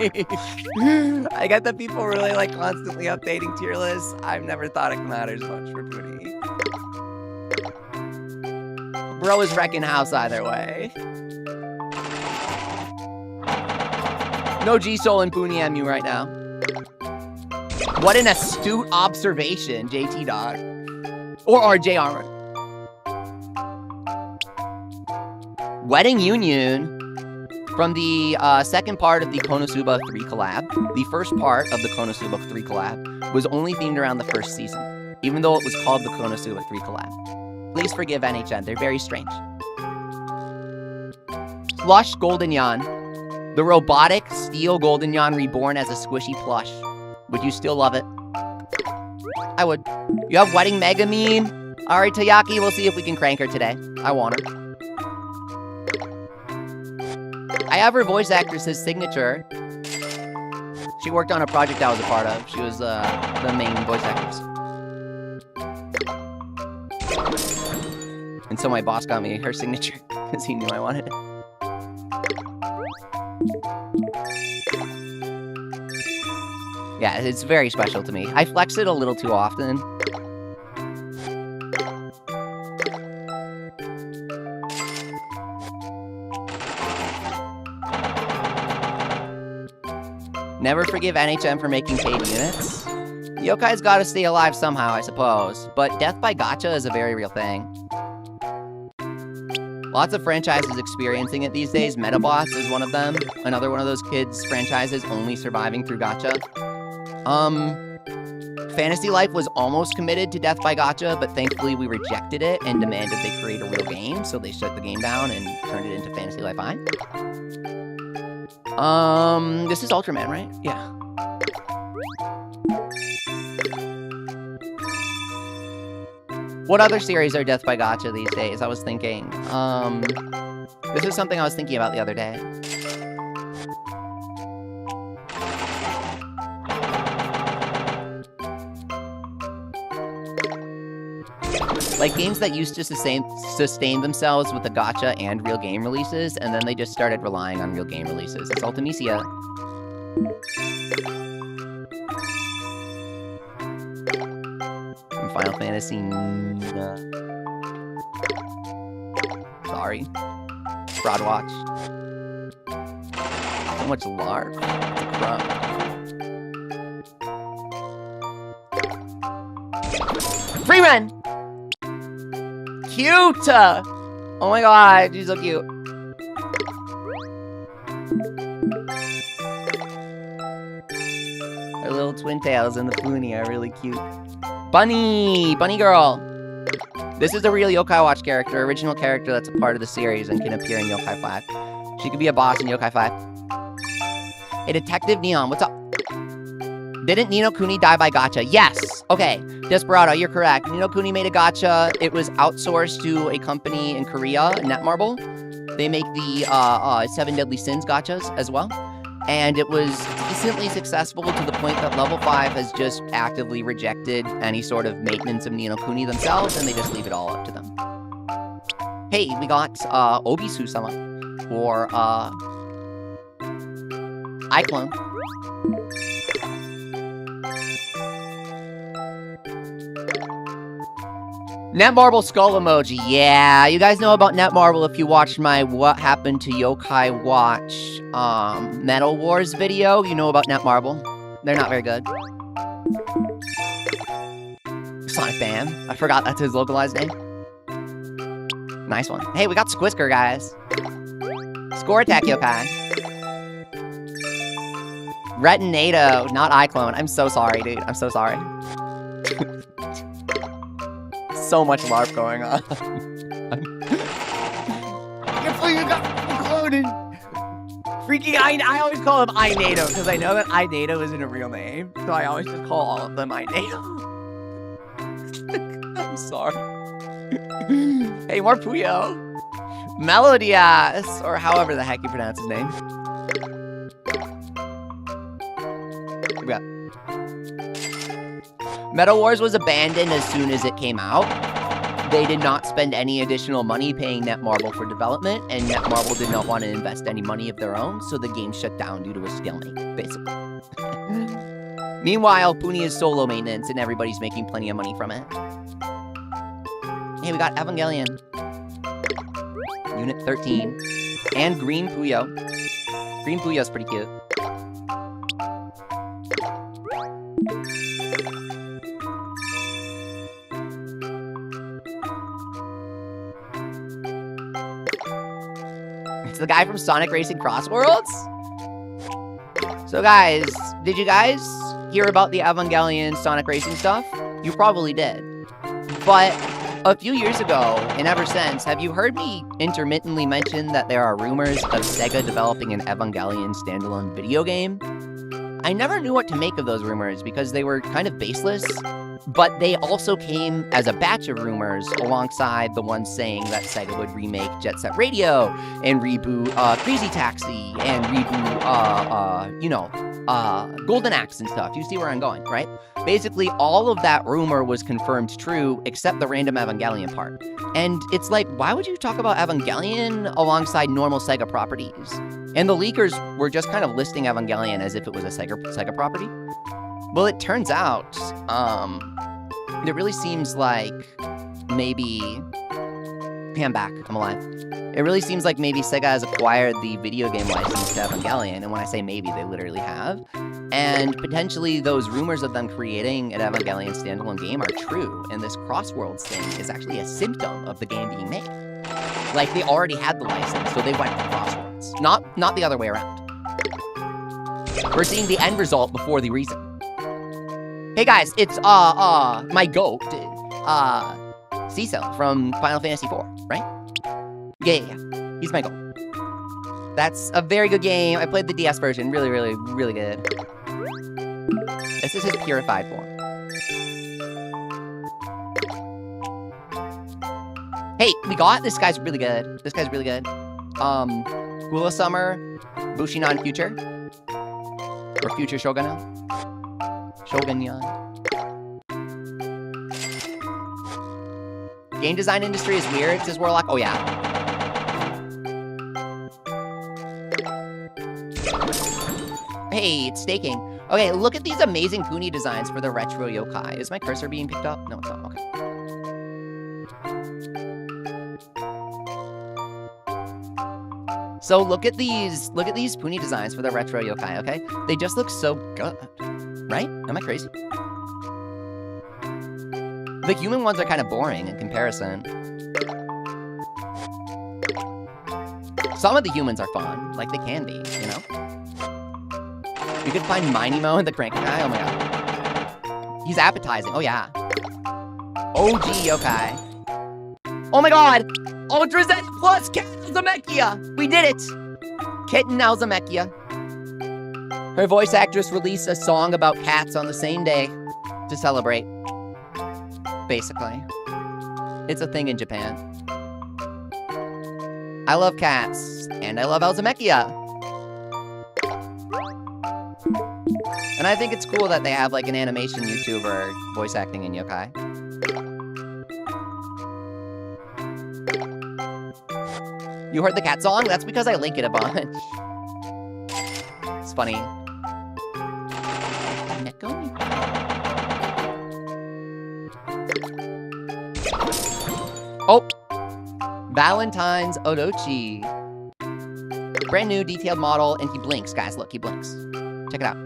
I get that people really like constantly updating tier lists. I've never thought it matters much for Puni. Bro is wrecking house either way. No G-Soul and Puni MU right now. What an astute observation, JT Dog. Or RJ Armor. Wedding Union from the second part of the Konosuba 3 collab. The first part of the Konosuba 3 collab was only themed around the first season, even though it was called the Konosuba 3 collab. Please forgive NHN, they're very strange. Plush Golden Yan. The robotic steel Golden Yan reborn as a squishy plush. Would you still love it? I would. You have Wedding Megamine? Alright, Tayaki, we'll see if we can crank her today. I want her. I have her voice actress's signature. She worked on a project I was a part of. She was the main voice actress. And so my boss got me her signature because he knew I wanted it. Yeah, it's very special to me. I flex it a little too often. Never forgive NHM for making paid units. Yokai's gotta stay alive somehow, I suppose. But death by gacha is a very real thing. Lots of franchises experiencing it these days. Metabots is one of them. Another one of those kids' franchises only surviving through gacha. Fantasy Life was almost committed to death by gacha, but thankfully we rejected it and demanded they create a real game, so they shut the game down and turned it into Fantasy Life I. This is Ultraman, right? Yeah. What other series are death by gacha these days? I was thinking. This is something I was thinking about the other day. Like games that used to sustain themselves with the gacha and real game releases, and then they just started relying on real game releases. It's Ultimisia. From Final Fantasy. Sorry. Fraud Watch. So much larp. It's a crumb. Free run! Cute! Oh my god, she's so cute. Her little twin tails and the Puni are really cute. Bunny! Bunny girl! This is a real Yokai Watch character, original character that's a part of the series and can appear in Yokai 5. She could be a boss in Yokai 5. Hey, Detective Neon, what's up? Didn't Ni no Kuni die by gacha? Yes! Okay, Desperado, you're correct. Ni no Kuni made a gacha. It was outsourced to a company in Korea, Netmarble. They make the 7 Deadly Sins gachas as well. And it was decently successful to the point that Level 5 has just actively rejected any sort of maintenance of Ni no Kuni themselves, and they just leave it all up to them. Hey, we got Obisu-sama, or iClone. Netmarble skull emoji. Yeah, you guys know about Netmarble if you watched my What Happened to Yokai Watch Metal Wars video. You know about Netmarble. They're not very good. Sonic Bam. I forgot that's his localized name. Nice one. Hey, we got Squisker, guys. Score attack, Yokai. Retinado, not iClone. I'm so sorry, dude. I'm so sorry. So much LARP going on. You got cloned. Freaking I always call him iNado because I know that iNado isn't a real name, so I always just call all of them iNado. I'm sorry. Hey, more Puyo. Melodias, or however the heck you pronounce his name. Yeah. Metal Wars was abandoned as soon as it came out. They did not spend any additional money paying Netmarble for development, and Netmarble did not want to invest any money of their own, so the game shut down due to a stalemate, basically. Meanwhile, Puni is solo maintenance, and everybody's making plenty of money from it. Hey, we got Evangelion. Unit 13. And Green Puyo. Green Puyo's pretty cute. It's the guy from Sonic Racing Cross Worlds? So guys, did you guys hear about the Evangelion Sonic Racing stuff? You probably did. But a few years ago, and ever since, have you heard me intermittently mention that there are rumors of Sega developing an Evangelion standalone video game? I never knew what to make of those rumors because they were kind of baseless, but they also came as a batch of rumors alongside the ones saying that Sega would remake Jet Set Radio and reboot Crazy Taxi and reboot, Golden Axe and stuff. You see where I'm going, right? Basically, all of that rumor was confirmed true except the random Evangelion part. And it's like, why would you talk about Evangelion alongside normal Sega properties? And the leakers were just kind of listing Evangelion as if it was a Sega property. Well, it turns out, it really seems like maybe... Hey, I'm back. I'm alive. It really seems like maybe Sega has acquired the video game license to Evangelion, and when I say maybe, they literally have. And potentially those rumors of them creating an Evangelion standalone game are true, and this Crossworlds thing is actually a symptom of the game being made. Like, they already had the license, so they went for Crossworlds. Not the other way around. We're seeing the end result before the reason. Hey guys, it's, my goat, Cecil from Final Fantasy IV, right? Yeah. He's my goat. That's a very good game. I played the DS version. Really, really, really good. This is his purified form. Hey, we got this guy's really good. This guy's really good. Hula Summer, Bushinan Future. Or Future Shogunan. Game design industry is weird, says Warlock. Oh, yeah. Hey, it's staking. Okay, look at these amazing Puni designs for the retro yokai. Is my cursor being picked up? No, it's not. Okay. So look at these Puni designs for the retro yokai, okay? They just look so good, right? Am I crazy? The human ones are kind of boring in comparison. Some of the humans are fun, like they can be, you know? You could find Minimo and the cranky guy, oh my god. He's appetizing, oh yeah. OG yokai. Oh my god! Ultra Z plus Alzamechia! We did it! Kitten Alzamechia. Her voice actress released a song about cats on the same day to celebrate. Basically. It's a thing in Japan. I love cats, and I love Alzamechia. And I think it's cool that they have like an animation YouTuber voice acting in yokai. You heard the cat song? That's because I link it a bunch. It's funny. Echo? Oh! Valentine's Odochi. Brand new detailed model, and he blinks, guys. Look, he blinks. Check it out.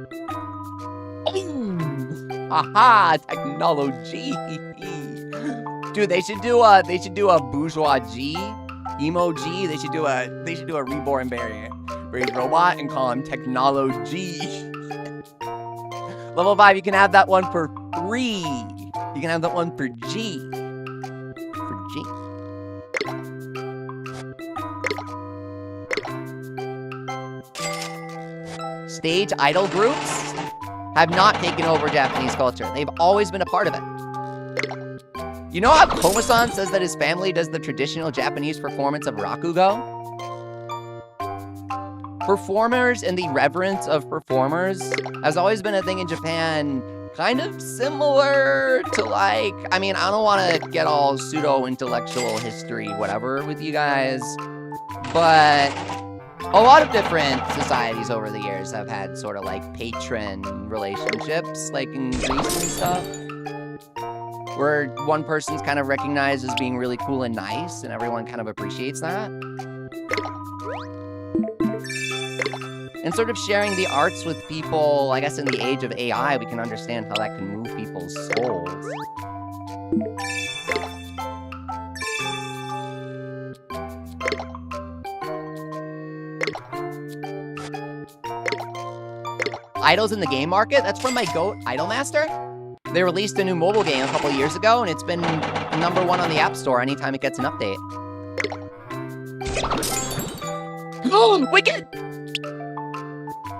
Oh! Aha! Technology! Dude, they should do a bourgeois G. Emoji, they should do a reborn berry robot and call him Technology. Level 5, you can have that one for free. You can have that one for G. For G. Stage idol groups have not taken over Japanese culture. They've always been a part of it. You know how Komo-san says that his family does the traditional Japanese performance of Rakugo? Performers and the reverence of performers has always been a thing in Japan, kind of similar to like, I mean, I don't want to get all pseudo-intellectual history, whatever, with you guys, but a lot of different societies over the years have had sort of like patron relationships, like in Greece and stuff, where one person's kind of recognized as being really cool and nice, and everyone kind of appreciates that. And sort of sharing the arts with people, I guess in the age of AI, we can understand how that can move people's souls. Idols in the game market? That's from my GOAT Idolmaster. They released a new mobile game a couple years ago, and it's been #1 on the App Store anytime it gets an update. Oh, wicked!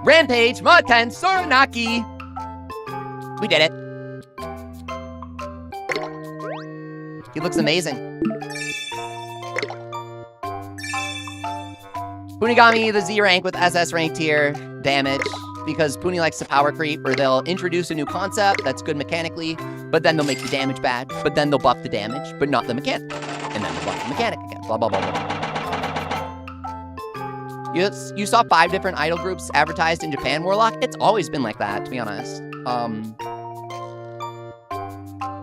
Rampage, Maten, Soranaki! We did it. He looks amazing. Punigami, the Z rank with SS rank tier damage. Because Puni likes to power creep, or they'll introduce a new concept that's good mechanically, but then they'll make the damage bad, but then they'll buff the damage, but not the mechanic. And then they'll buff the mechanic again. Blah, blah, blah, blah. You saw 5 different idol groups advertised in Japan, Warlock? It's always been like that, to be honest.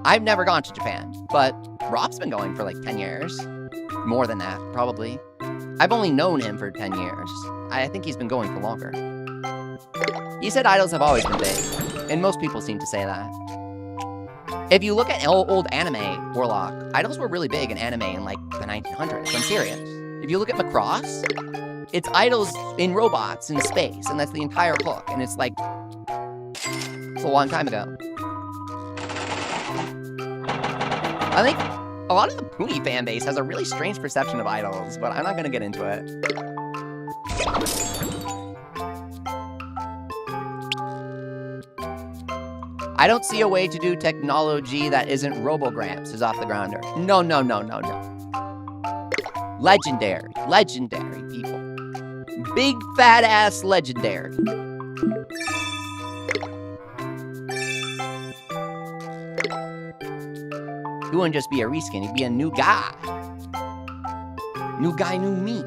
I've never gone to Japan, but Rob's been going for like 10 years. More than that, probably. I've only known him for 10 years. I think he's been going for longer. He said idols have always been big, and most people seem to say that. If you look at old anime, Warlock, idols were really big in anime in like the 1900s. I'm serious. If you look at Macross, it's idols in robots in space, and that's the entire hook, and it's like, it's a long time ago. I think a lot of the Puni fan base has a really strange perception of idols, but I'm not gonna get into it. I don't see a way to do technology that isn't Robogramps, is off the grounder. No. Legendary people. Big fat ass legendary. He wouldn't just be a reskin, he'd be a new guy. New guy, new me.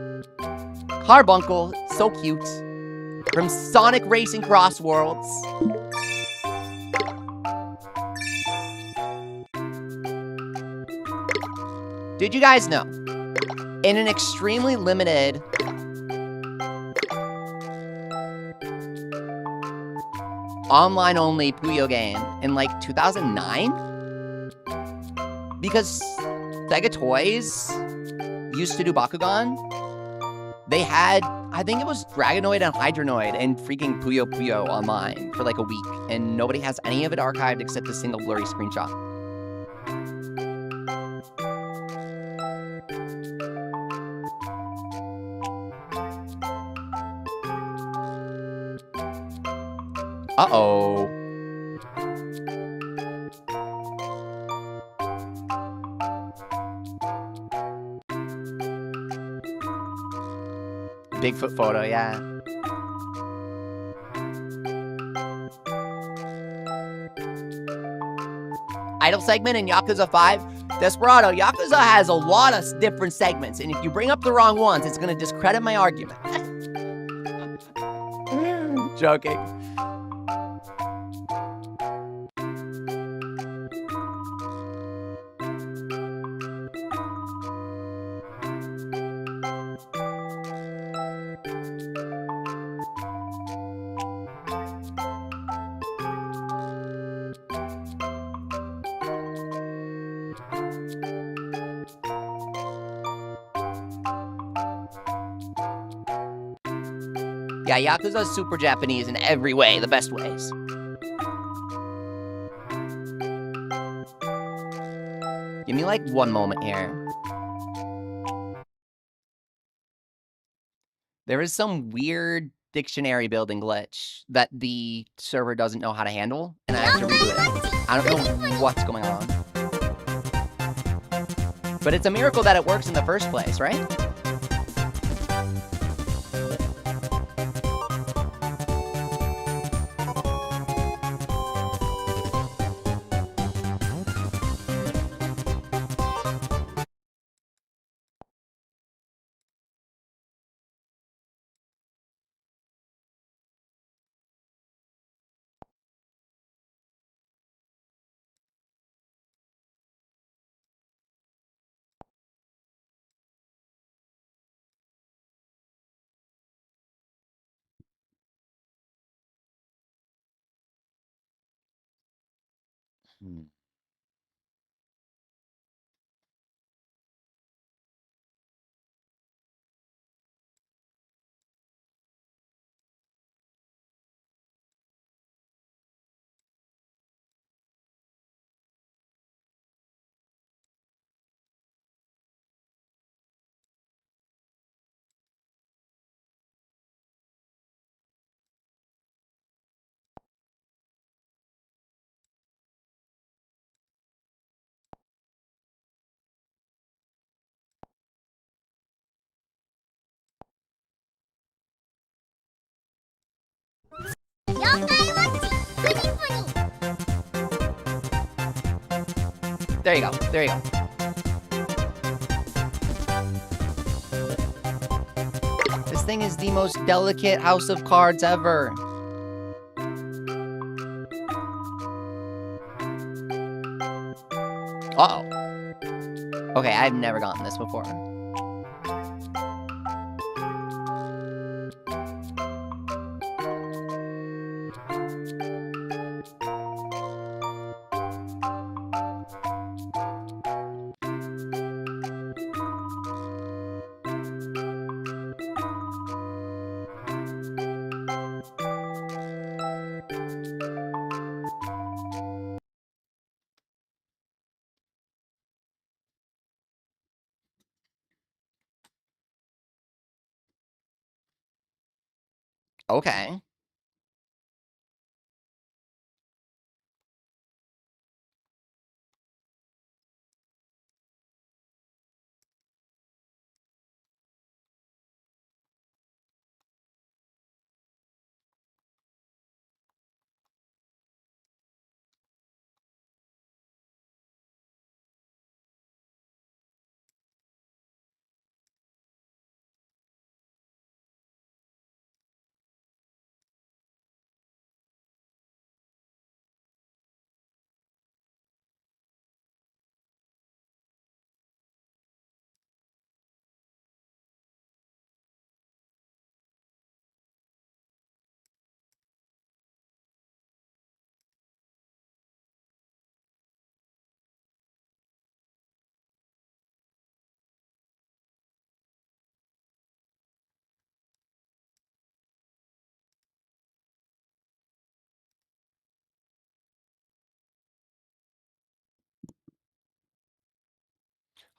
Carbuncle, so cute. From Sonic Racing Cross Worlds. Did you guys know? In an extremely limited online-only Puyo game in like 2009? Because Sega Toys used to do Bakugan. They had, I think it was Dragonoid and Hydronoid and freaking Puyo Puyo online for like a week, and nobody has any of it archived except a single blurry screenshot. Uh-oh. Bigfoot photo, yeah. Idle segment in Yakuza 5. Desperado, Yakuza has a lot of different segments, and if you bring up the wrong ones, it's going to discredit my argument. Joking. Yeah, Yakuza's super Japanese in every way, the best ways. Give me like one moment here. There is some weird dictionary building glitch that the server doesn't know how to handle, and I have to reboot it. I don't know what's going on. But it's a miracle that it works in the first place, right? There you go. There you go. This thing is the most delicate house of cards ever. Uh-oh. Okay, I've never gotten this before. Okay.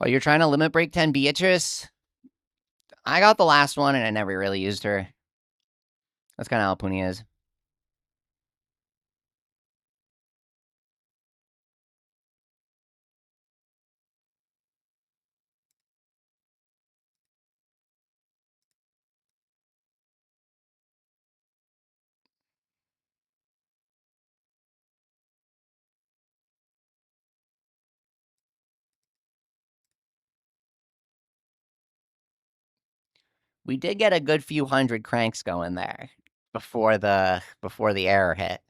Oh, you're trying to limit break 10 Beatrice? I got the last one and I never really used her. That's kind of how Puni is. We did get a good few hundred cranks going there before the error hit.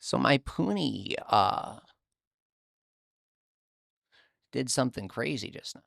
So my Puni did something crazy just now.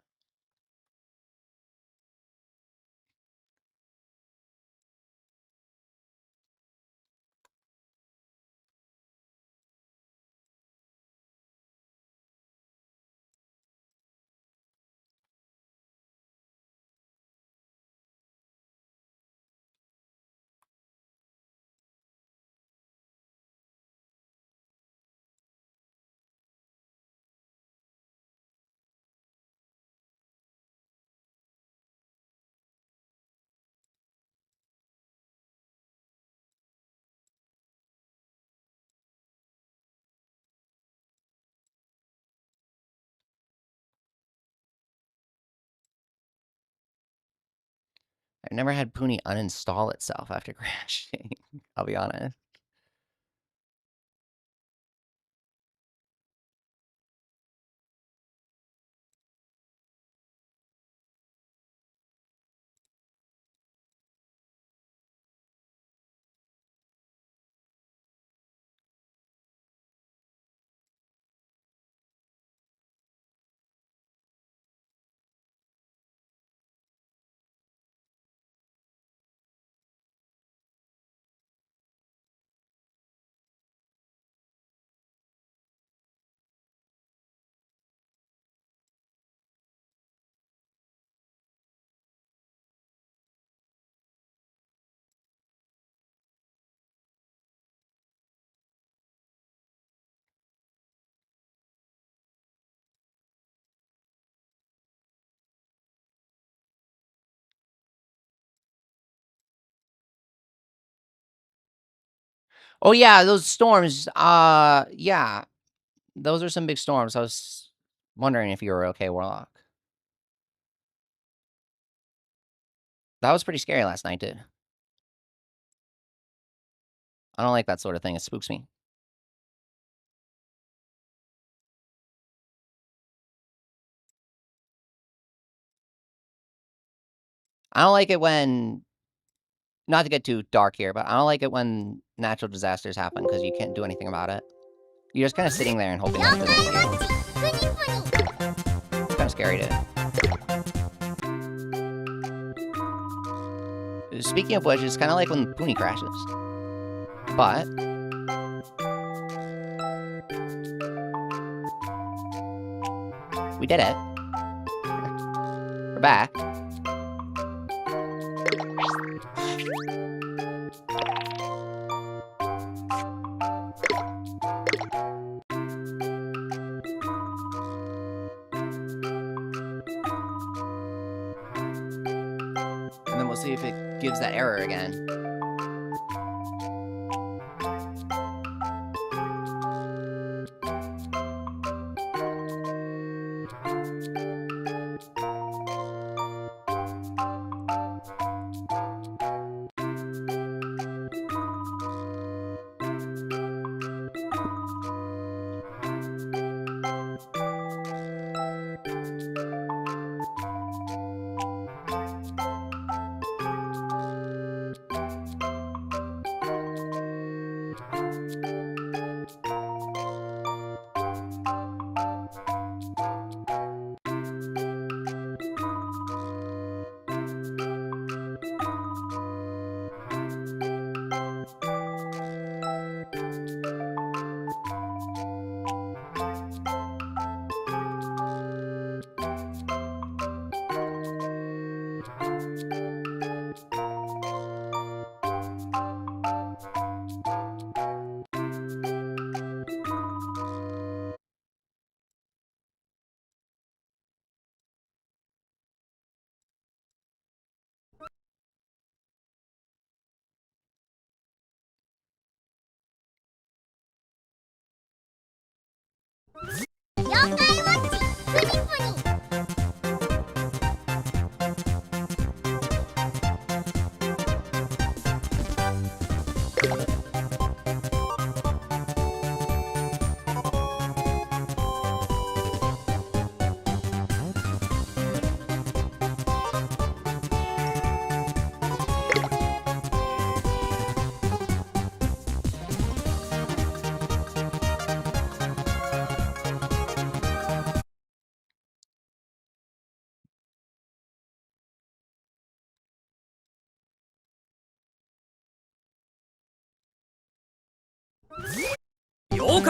I've never had Puni uninstall itself after crashing. I'll be honest. Oh yeah, those storms. Yeah, those are some big storms. I was wondering if you were okay, Warlock. That was pretty scary last night, dude. I don't like that sort of thing. It spooks me. I don't like it when, not to get too dark here, but I don't like it when natural disasters happen because you can't do anything about it. You're just kind of sitting there and hoping that it doesn't hit you. It's kind of scary, dude. Speaking of which, it's kind of like when Puni crashes. But we did it. We're back. And then we'll see if it gives that error again.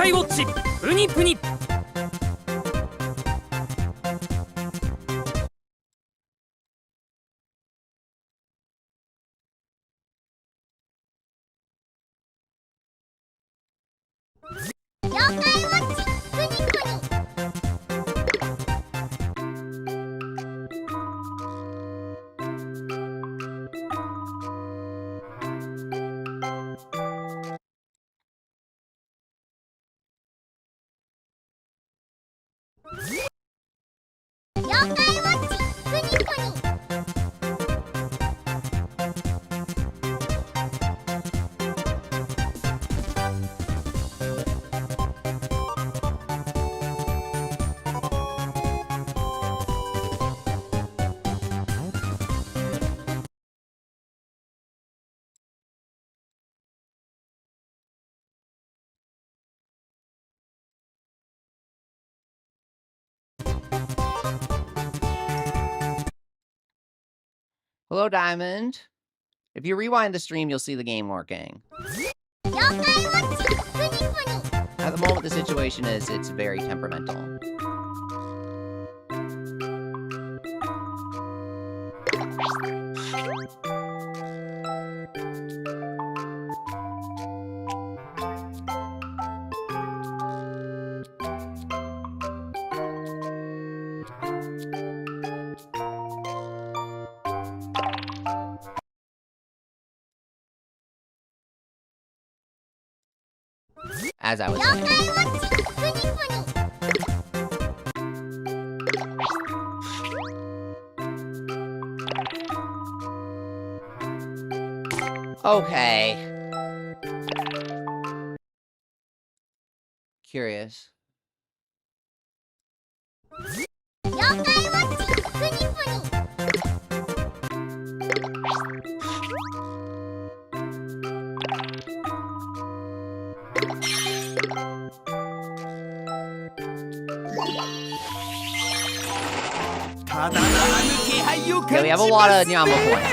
界ウォッチプニプニ。妖怪ウォッチプニプニ。妖怪ウォッチプニプニ。Hello, Diamond. If you rewind the stream, you'll see the game working. 妖怪ウォッチプニプニ。 At the moment, the situation is it's very temperamental. As I was 妖怪 saying. ウォッチプニプニ。 Okay. Curious. 妖怪ウォッチプニプニ。 Yeah, we have a lot of Nyambo points.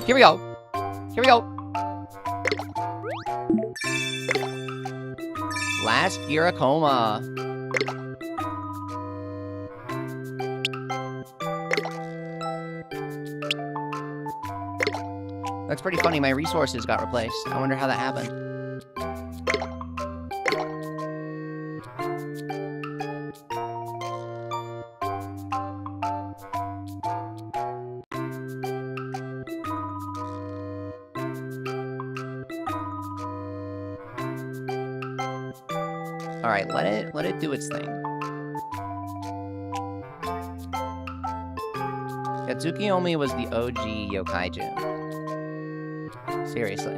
Here we go. Here we go. Last Giracoma. That's pretty funny. My resources got replaced. I wonder how that happened. All right, let it do its thing. Katsukiyomi was the OG yokaiju. Seriously.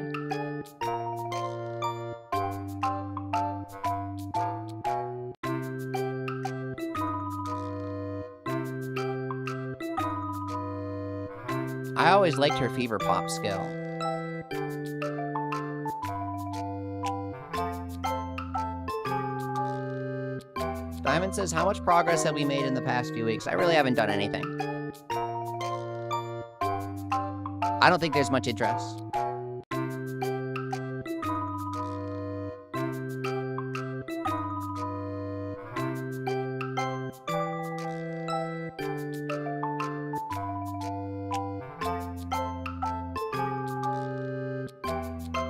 I always liked her fever pop skill. Diamond says, how much progress have we made in the past few weeks? I really haven't done anything. I don't think there's much interest.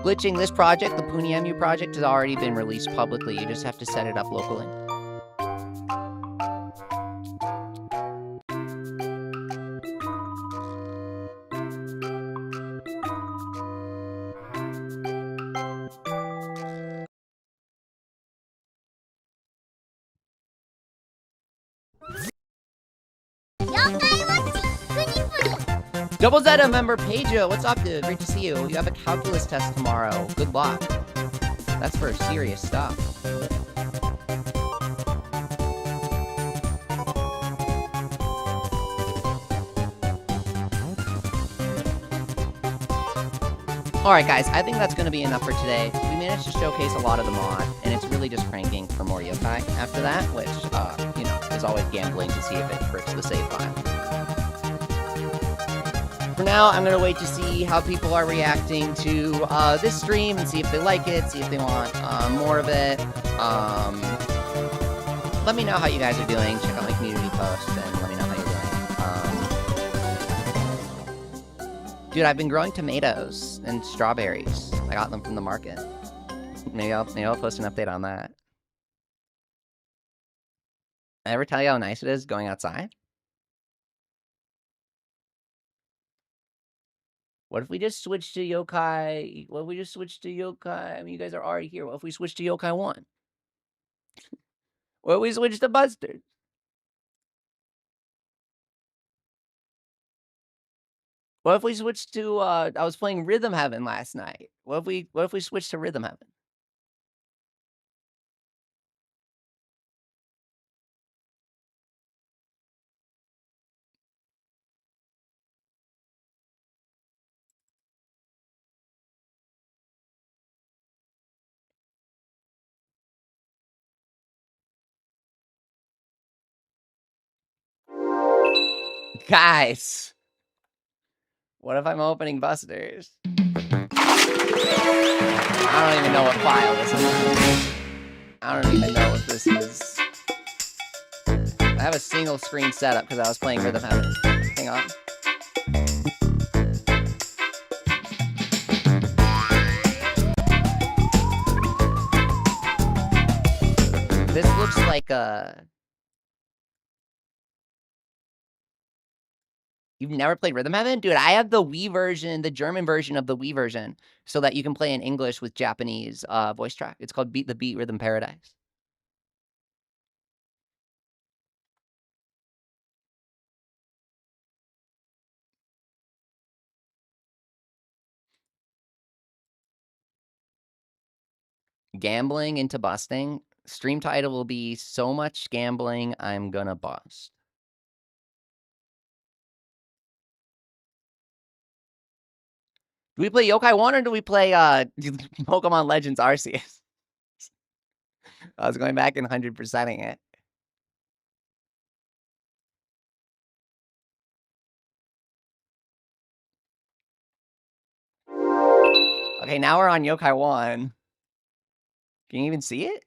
Glitching this project, the Puni MU project, has already been released publicly. You just have to set it up locally. Double Zeta member Pedro, what's up, dude? Great to see you. You have a calculus test tomorrow. Good luck. That's for serious stuff. Alright guys, I think that's going to be enough for today. We managed to showcase a lot of the mod, and it's really just cranking for more yokai after that, which, you know, is always gambling to see if it breaks the save file. For now, I'm gonna wait to see how people are reacting to this stream and see if they like it, see if they want more of it. Let me know how you guys are doing. Check out my community post and let me know how you're doing. Dude, I've been growing tomatoes and strawberries. I got them from the market. Maybe I'll post an update on that. I ever tell you how nice it is going outside? What if we just switch to yokai? What if we just switch to yokai? I mean, you guys are already here. What if we switch to yokai 1? What if we switch to Bustard? What if we switch to I was playing Rhythm Heaven last night. What if we switch to Rhythm Heaven? Guys, what if I'm opening Busters? I don't even know what file this is. I don't even know what this is. I have a single screen setup because I was playing Rhythm Heaven. Hang on. This looks like a... You've never played Rhythm Heaven? Dude, I have the Wii version, the German version of the Wii version, so that you can play in English with Japanese voice track. It's called Beat the Beat Rhythm Paradise. Gambling into busting. Stream title will be So Much Gambling, I'm Gonna Bust. Do we play Yokai 1 or do we play Pokemon Legends Arceus? I was going back and 100%ing it. Okay, now we're on Yokai 1. Can you even see it?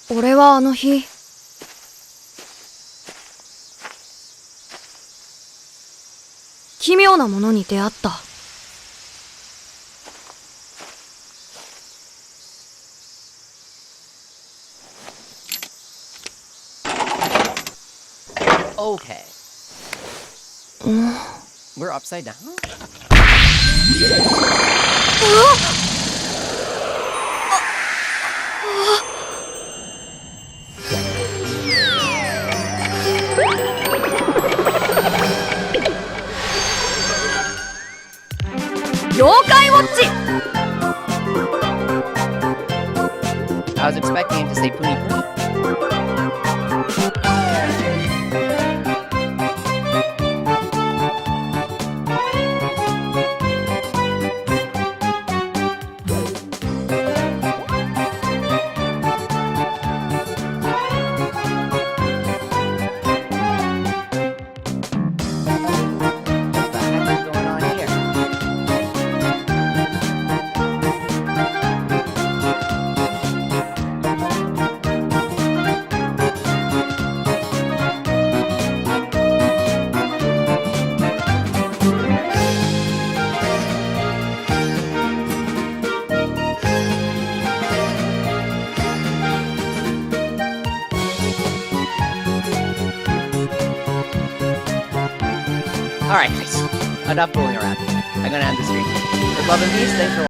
俺はあの日奇妙なものに出会った。Okay. We're upside down? 妖怪ウォッチ I was expecting him to say Puni Puni. Alright, guys. Enough fooling around. I'm gonna end the stream. For love and peace, thanks for watching.